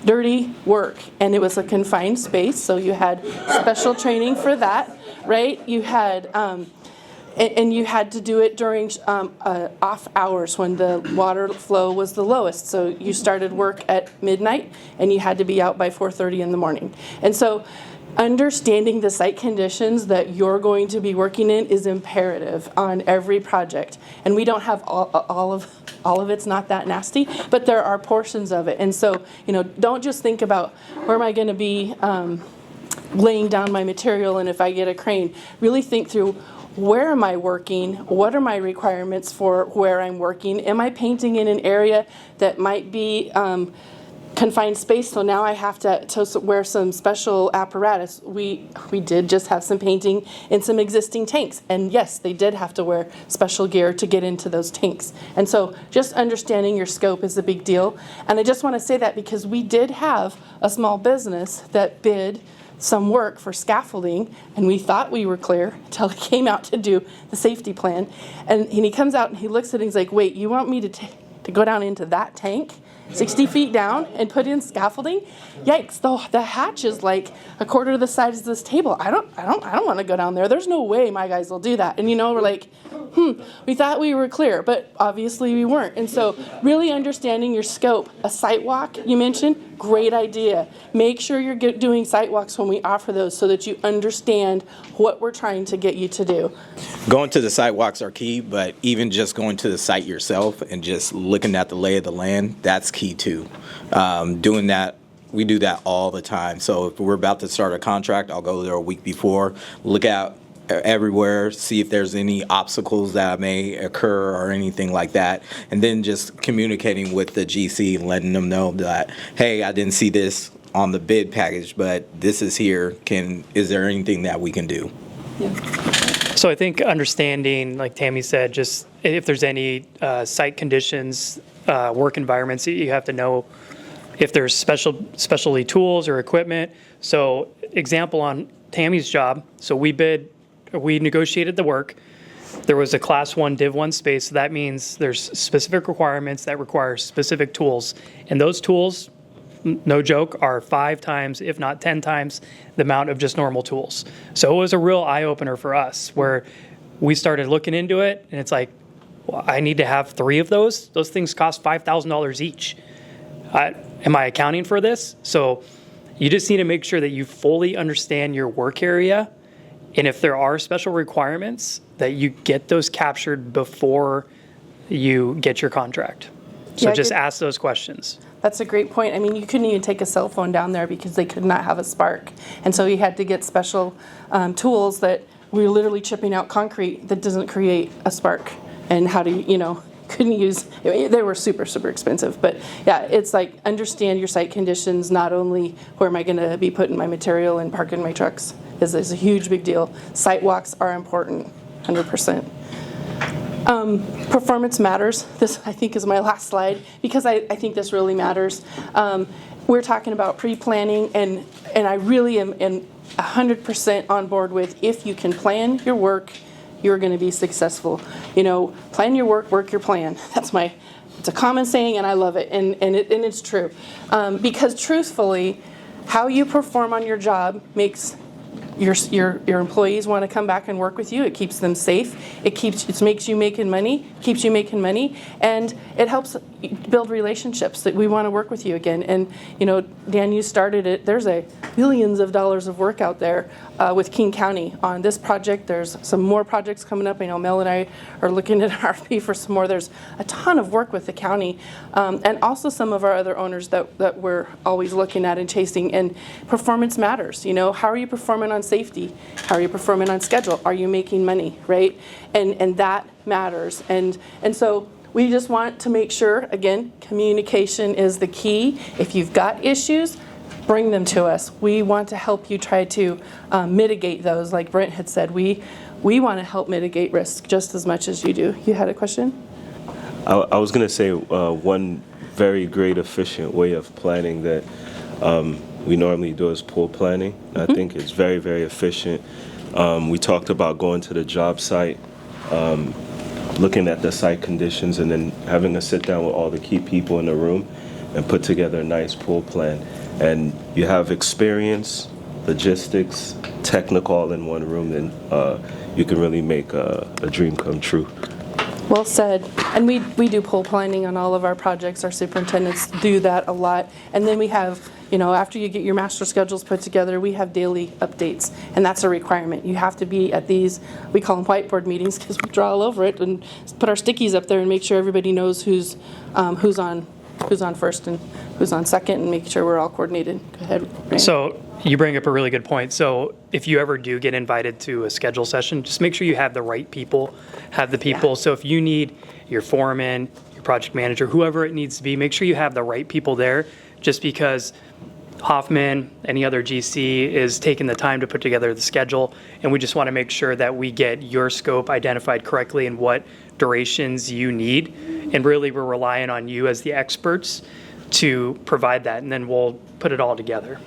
[SPEAKER 23] dirty work, and it was a confined space, so you had special training for that, right? You had and you had to do it during off hours when the water flow was the lowest. So you started work at midnight and you had to be out by 4:30 in the morning. And so understanding the site conditions that you're going to be working in is imperative on every project. And we don't have all of it's not that nasty, but there are portions of it. And so, don't just think about where am I going to be laying down my material and if I get a crane. Really think through, where am I working? What are my requirements for where I'm working? Am I painting in an area that might be confined space, so now I have to wear some special apparatus? We did just have some painting in some existing tanks, and yes, they did have to wear special gear to get into those tanks. And so just understanding your scope is a big deal. And I just want to say that because we did have a small business that bid some work for scaffolding, and we thought we were clear until he came out to do the safety plan. And he comes out and he looks at it and he's like, wait, you want me to go down into that tank 60 feet down and put in scaffolding. Yikes, the hatch is like a quarter of the size of this table. I don't want to go down there. There's no way my guys will do that. And we're like, we thought we were clear, but obviously we weren't. And so really understanding your scope. A site walk you mentioned, great idea. Make sure you're doing site walks when we offer those so that you understand what we're trying to get you to do.
[SPEAKER 22] Going to the site walks are key, but even just going to the site yourself and just looking at the lay of the land, that's key too. Doing that, we do that all the time. So if we're about to start a contract, I'll go there a week before, look out everywhere, see if there's any obstacles that may occur or anything like that, and then just communicating with the GC and letting them know that, hey, I didn't see this on the bid package, but this is here. Is there anything that we can do?
[SPEAKER 23] Yeah.
[SPEAKER 6] So I think understanding, like Tammy said, just if there's any site conditions, work environments that you have to know, if there's specialty tools or equipment. So example on Tammy's job, so we negotiated the work. There was a class 1 div 1 space, so that means there's specific requirements that require specific tools. And those tools, no joke, are 5 times, if not 10 times, the amount of just normal tools. So it was a real eye-opener for us where we started looking into it, and it's like, well, I need to have 3 of those. Those things cost $5,000 each. Am I accounting for this? So you just need to make sure that you fully understand your work area, and if there are special requirements, that you get those captured before you get your contract. So just ask those questions.
[SPEAKER 23] That's a great point. I mean, you couldn't even take a cell phone down there because they could not have a spark. And so you had to get special tools that we were literally chipping out concrete that doesn't create a spark. And how do you, couldn't use, they were super, super expensive. But yeah, it's like understand your site conditions, not only where am I going to be putting my material and parking my trucks is a huge, big deal. Site walks are important, 100%. Performance matters. This, I think, is my last slide because I think this really matters. We're talking about pre-planning, and I really am 100% on board with if you can plan your work, you're going to be successful. Plan your work, work your plan. It's a common saying, and I love it, and it's true. Because truthfully, how you perform on your job makes your employees want to come back and work with you. It keeps them safe. It makes you making money, keeps you making money, and it helps build relationships that we want to work with you again. And Dan, you started it. There's billions of dollars of work out there with King County on this project. There's some more projects coming up. I know Mel and I are looking at RFP for some more. There's a ton of work with the county, and also some of our other owners that we're always looking at and chasing. And performance matters. How are you performing on safety? How are you performing on schedule? Are you making money, right? And that matters. And so we just want to make sure, again, communication is the key. If you've got issues, bring them to us. We want to help you try to mitigate those. Like Brent had said, we want to help mitigate risk just as much as you do. You had a question?
[SPEAKER 15] I was going to say one very great efficient way of planning that we normally do is pool planning. I think it's very, very efficient. We talked about going to the job site, looking at the site conditions, and then having a sit down with all the key people in the room and put together a nice pool plan. And you have experience, logistics, technical all in one room, then you can really make a dream come true.
[SPEAKER 23] Well said. And we do pool planning on all of our projects. Our superintendents do that a lot. And then we have, after you get your master schedules put together, we have daily updates. And that's a requirement. You have to be at these, we call them whiteboard meetings because we draw all over it and put our stickies up there and make sure everybody knows who's on first and who's on second, and make sure we're all coordinated. Go ahead, Ryan.
[SPEAKER 6] So you bring up a really good point. So if you ever do get invited to a schedule session, just make sure you have the right people, So if you need your foreman, your project manager, whoever it needs to be, make sure you have the right people there, just because Hoffman, any other GC, is taking the time to put together the schedule, and we just want to make sure that we get your scope identified correctly and what durations you need. And really, we're relying on you as the experts to provide that, and then we'll put it all together.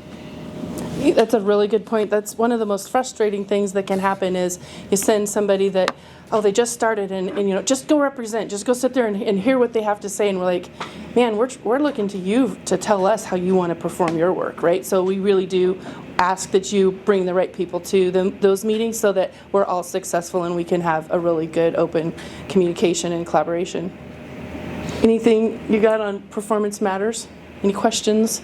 [SPEAKER 23] That's a really good point. That's one of the most frustrating things that can happen is you send somebody that, oh, they just started and just go represent, just go sit there and hear what they have to say. And we're like, man, we're looking to you to tell us how you want to perform your work, right? So we really do ask that you bring the right people to those meetings so that we're all successful and we can have a really good open communication and collaboration. Anything you got on performance matters? Any questions?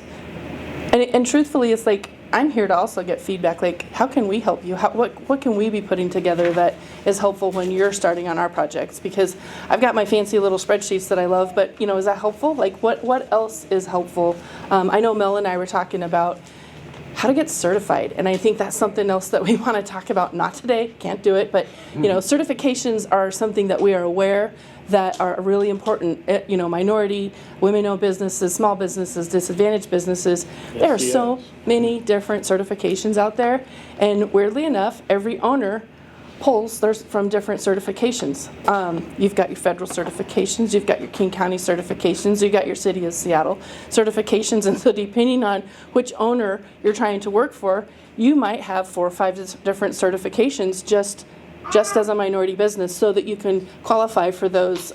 [SPEAKER 23] And truthfully, it's like, I'm here to also get feedback, like, how can we help you? What can we be putting together that is helpful when you're starting on our projects? Because I've got my fancy little spreadsheets that I love, but, is that helpful? Like, what else is helpful? I know Mel and I were talking about how to get certified, and I think that's something else that we want to talk about. Not today, can't do it, but, certifications are something that we are aware that are really important. Minority, women-owned businesses, small businesses, disadvantaged businesses. There are so many different certifications out there, and weirdly enough, every owner pulls theirs from different certifications. You've got your federal certifications, you've got your King County certifications, you've got your City of Seattle certifications, and so depending on which owner you're trying to work for, you might have 4 or 5 different certifications just as a minority business so that you can qualify for those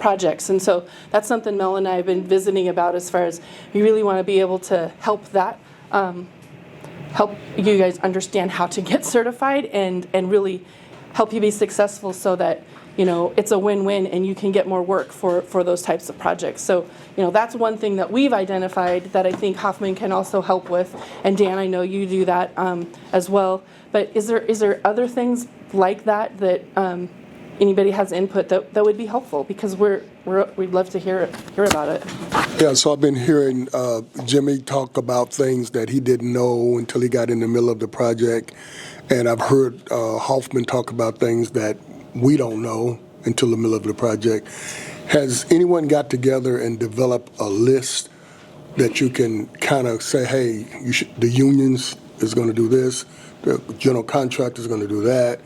[SPEAKER 23] projects. And so that's something Mel and I have been visiting about as far as we really want to be able to help that, help you guys understand how to get certified and really help you be successful so that, it's a win-win and you can get more work for those types of projects. So, that's one thing that we've identified that I think Hoffman can also help with. And Dan, I know you do that as well. But is there other things like that anybody has input that would be helpful? Because we'd love to hear about it.
[SPEAKER 18] Yeah, so I've been hearing Jimmy talk about things that he didn't know until he got in the middle of the project. And I've heard Hoffman talk about things that we don't know until the middle of the project. Has anyone got together and developed a list that you can kind of say, hey, the unions is going to do this, the general contractor is going to do that,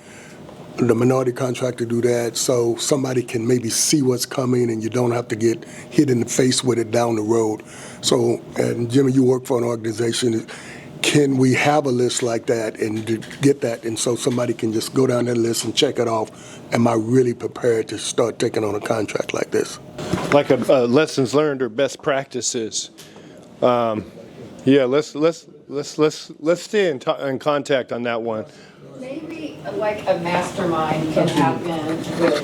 [SPEAKER 18] the minority contractor do that, so somebody can maybe see what's coming and you don't have to get hit in the face with it down the road. So, and Jimmy, you work for an organization. Can we have a list like that and get that, and so somebody can just go down that list and check it off? Am I really prepared to start taking on a contract like this?
[SPEAKER 1] Like a lessons learned or best practices. Let's stay in contact on that one.
[SPEAKER 11] Maybe like a mastermind can happen with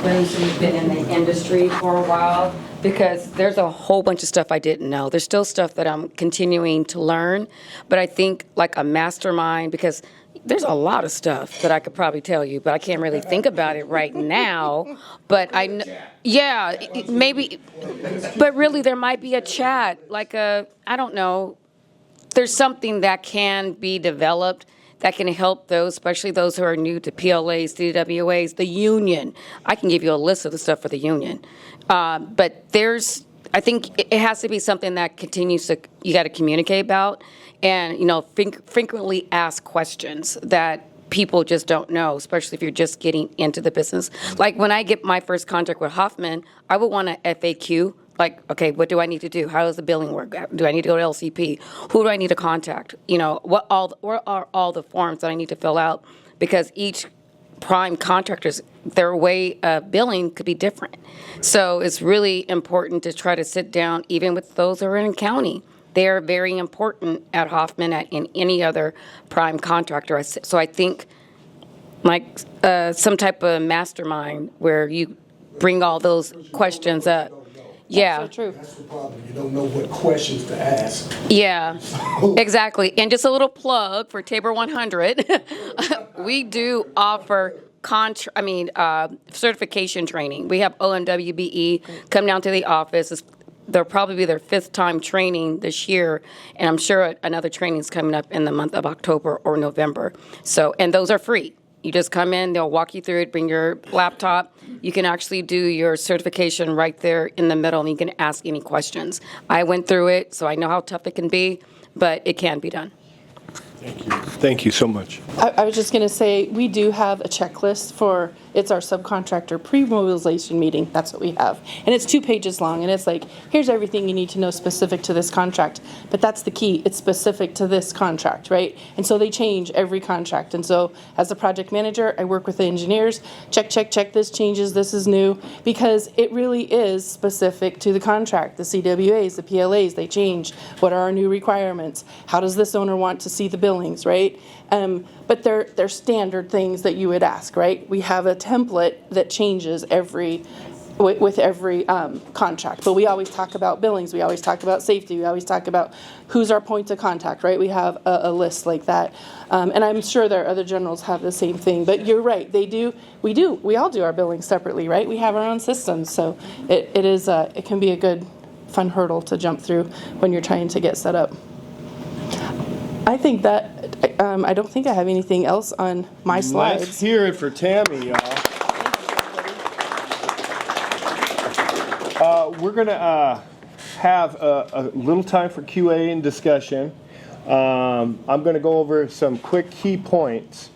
[SPEAKER 11] those who've been in the industry for a while, because there's a whole bunch of stuff I didn't know. There's still stuff that I'm continuing to learn, but I think like a mastermind, because there's a lot of stuff that I could probably tell you, but I can't really think about it right now. But maybe, but really there might be a chat, like I don't know, there's something that can be developed that can help those, especially those who are new to PLAs, DWAs, the union. I can give you a list of the stuff for the union. But I think it has to be something that you got to communicate about and, frequently ask questions that people just don't know, especially if you're just getting into the business. Like when I get my first contract with Hoffman, I would want an FAQ. Like, okay, what do I need to do? How does the billing work? Do I need to go to LCP? Who do I need to contact? What are all the forms that I need to fill out? Because each prime contractors, their way of billing could be different. So it's really important to try to sit down, even with those who are in county. They are very important at Hoffman and in any other prime contractor. So I think like some type of mastermind where you bring all those questions up. Yeah.
[SPEAKER 23] That's so true.
[SPEAKER 18] That's the problem. You don't know what questions to ask.
[SPEAKER 11] Yeah, exactly. And just a little plug for Tabor 100. We do offer certification training. We have OMWBE come down to the office. They'll probably be their 5th time training this year, and I'm sure another training is coming up in the month of October or November. So, and those are free. You just come in, they'll walk you through it, bring your laptop. You can actually do your certification right there in the middle, and you can ask any questions. I went through it, so I know how tough it can be, but it can be done.
[SPEAKER 1] Thank you so much.
[SPEAKER 23] I was just going to say, we do have a checklist for, it's our subcontractor pre-mobilization meeting. That's what we have. And it's 2 pages long, and it's like, here's everything you need to know specific to this contract. But that's the key. It's specific to this contract, right? And so they change every contract. And so as a project manager, I work with the engineers, check, this changes, this is new, because it really is specific to the contract. The CWAs, the PLAs, they change. What are our new requirements? How does this owner want to see the billings, right? But they're standard things that you would ask, right? We have a template that changes with every contract. But we always talk about billings. We always talk about safety. We always talk about who's our point of contact, right? We have a list like that. And I'm sure there are other generals have the same thing. But you're right. They do. We do. We all do our billing separately, right? We have our own systems. So it can be a good, fun hurdle to jump through when you're trying to get set up. I think that I don't think I have anything else on my slides.
[SPEAKER 1] Let's hear it for Tammy, y'all. We're going to have a little time for QA and discussion. I'm going to go over some quick key points.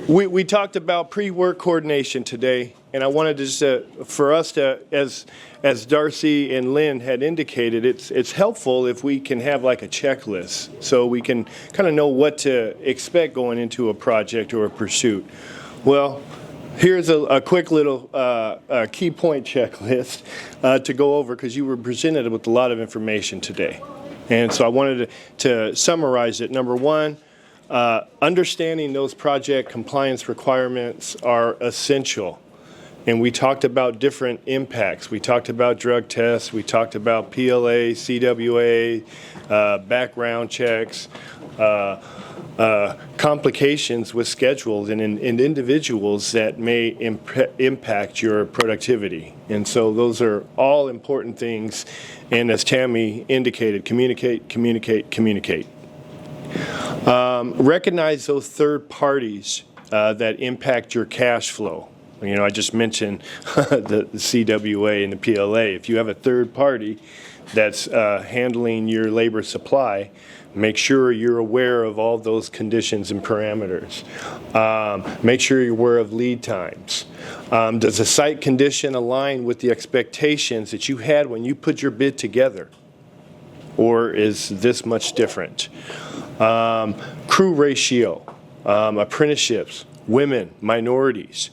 [SPEAKER 1] We talked about pre-work coordination today, and I wanted to just for us to, as Darcy and Lynn had indicated, it's helpful if we can have like a checklist so we can kind of know what to expect going into a project or a pursuit. Well, here's a quick little key point checklist to go over because you were presented with a lot of information today. And so I wanted to summarize it. Number one, understanding those project compliance requirements are essential. And we talked about different impacts. We talked about drug tests. We talked about PLA, CWA, background checks, complications with schedules and individuals that may impact your productivity. And so those are all important things. And as Tammy indicated, communicate. Recognize those third parties that impact your cash flow. You know, I just mentioned the CWA and the PLA. If you have a third party that's handling your labor supply, make sure you're aware of all those conditions and parameters. Make sure you're aware of lead times. Does the site condition align with the expectations that you had when you put your bid together? Or is this much different? Crew ratio, apprenticeships, women, minorities.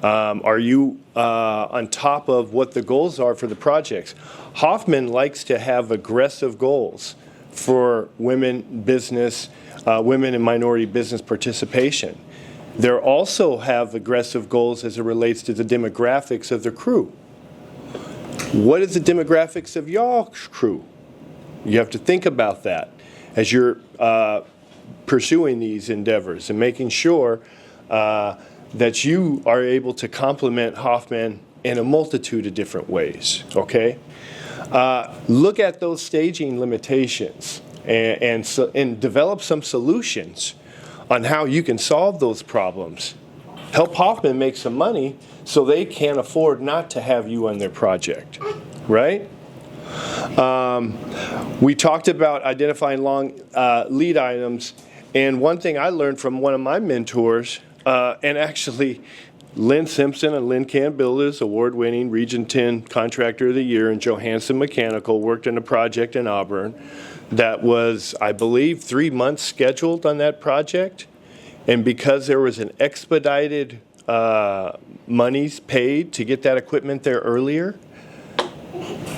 [SPEAKER 1] Are you on top of what the goals are for the projects? Hoffman likes to have aggressive goals for women business, women and minority business participation. They also have aggressive goals as it relates to the demographics of the crew. What is the demographics of y'all's crew? You have to think about that as you're pursuing these endeavors and making sure that you are able to complement Hoffman in a multitude of different ways, okay? Look at those staging limitations and develop some solutions on how you can solve those problems. Help Hoffman make some money so they can afford not to have you on their project, right? We talked about identifying long lead items, and one thing I learned from one of my mentors, and actually Lynn Simpson and Lynn Can Builders, award-winning Region 10 Contractor of the Year, and Johansson Mechanical worked on a project in Auburn that was, I believe, 3 months scheduled on that project. And because there was an expedited monies paid to get that equipment there earlier,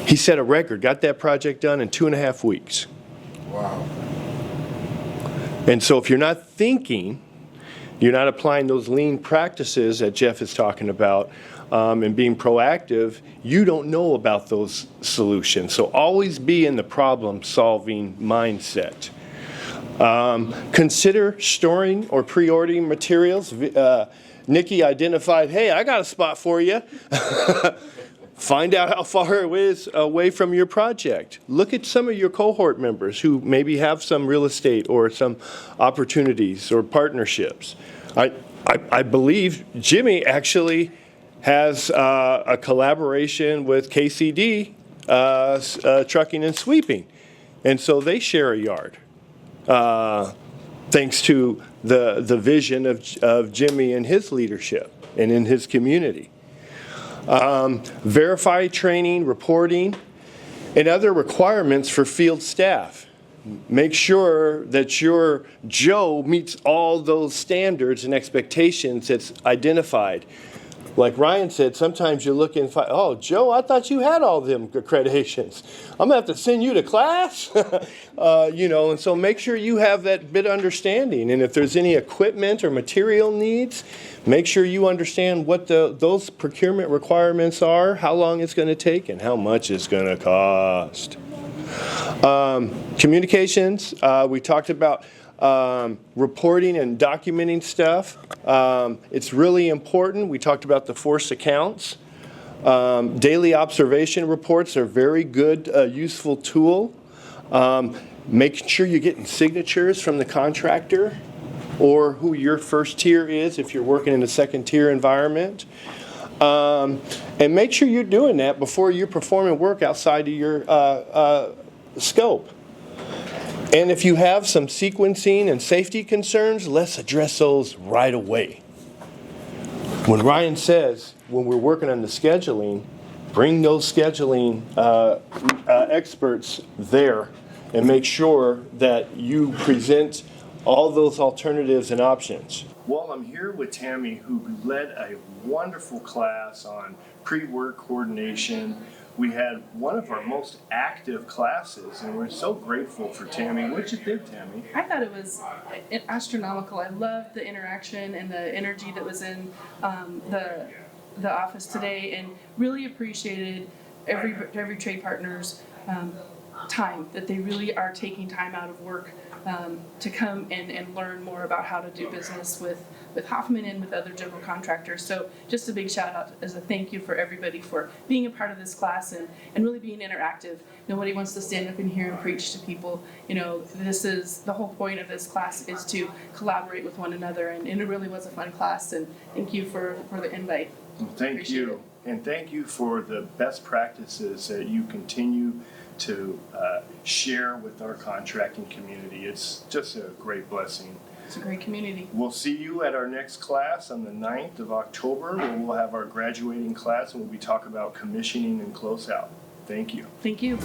[SPEAKER 1] he set a record, got that project done in 2.5 weeks.
[SPEAKER 16] Wow.
[SPEAKER 1] And so if you're not thinking, you're not applying those lean practices that Jeff is talking about and being proactive, you don't know about those solutions. So always be in the problem-solving mindset. Consider storing or pre-ordering materials. Nikki identified, hey, I got a spot for you. Find out how far it is away from your project. Look at some of your cohort members who maybe have some real estate or some opportunities or partnerships. I believe Jimmy actually has a collaboration with KCD Trucking and Sweeping. And so they share a yard. thanks to the vision of Jimmy and his leadership and in his community. Verify training, reporting, and other requirements for field staff. Make sure that your Joe meets all those standards and expectations that's identified. Like Ryan said, sometimes you look and find, oh, Joe, I thought you had all them accreditations. I'm going to have to send you to class. And so make sure you have that bit of understanding. And if there's any equipment or material needs, make sure you understand what those procurement requirements are, how long it's going to take, and how much it's going to cost. Communications, we talked about reporting and documenting stuff. It's really important. We talked about the forced accounts. Daily observation reports are a very good, useful tool. Making sure you're getting signatures from the contractor or who your first tier is if you're working in a second tier environment. And make sure you're doing that before you're performing work outside of your scope. And if you have some sequencing and safety concerns, let's address those right away. When Ryan says, when we're working on the scheduling, bring those scheduling experts there and make sure that you present all those alternatives and options. Well, I'm here with Tammy, who led a wonderful class on pre-work coordination. We had one of our most active classes, and we're so grateful for Tammy. What'd you think, Tammy?
[SPEAKER 23] I thought it was astronomical. I loved the interaction and the energy that was in the office today, and really appreciated every trade partner's time, that they really are taking time out of work to come and learn more about how to do business with Hoffman and with other general contractors. So just a big shout out as a thank you for everybody for being a part of this class and really being interactive. Nobody wants to stand up in here and preach to people. This is the whole point of this class, is to collaborate with one another, and it really was a fun class, and thank you for the invite.
[SPEAKER 1] Well, thank you. And thank you for the best practices that you continue to share with our contracting community. It's just a great blessing.
[SPEAKER 23] It's a great community.
[SPEAKER 1] We'll see you at our next class on the 9th of October, where we'll have our graduating class and we'll be talking about commissioning and closeout. Thank you.
[SPEAKER 23] Thank you.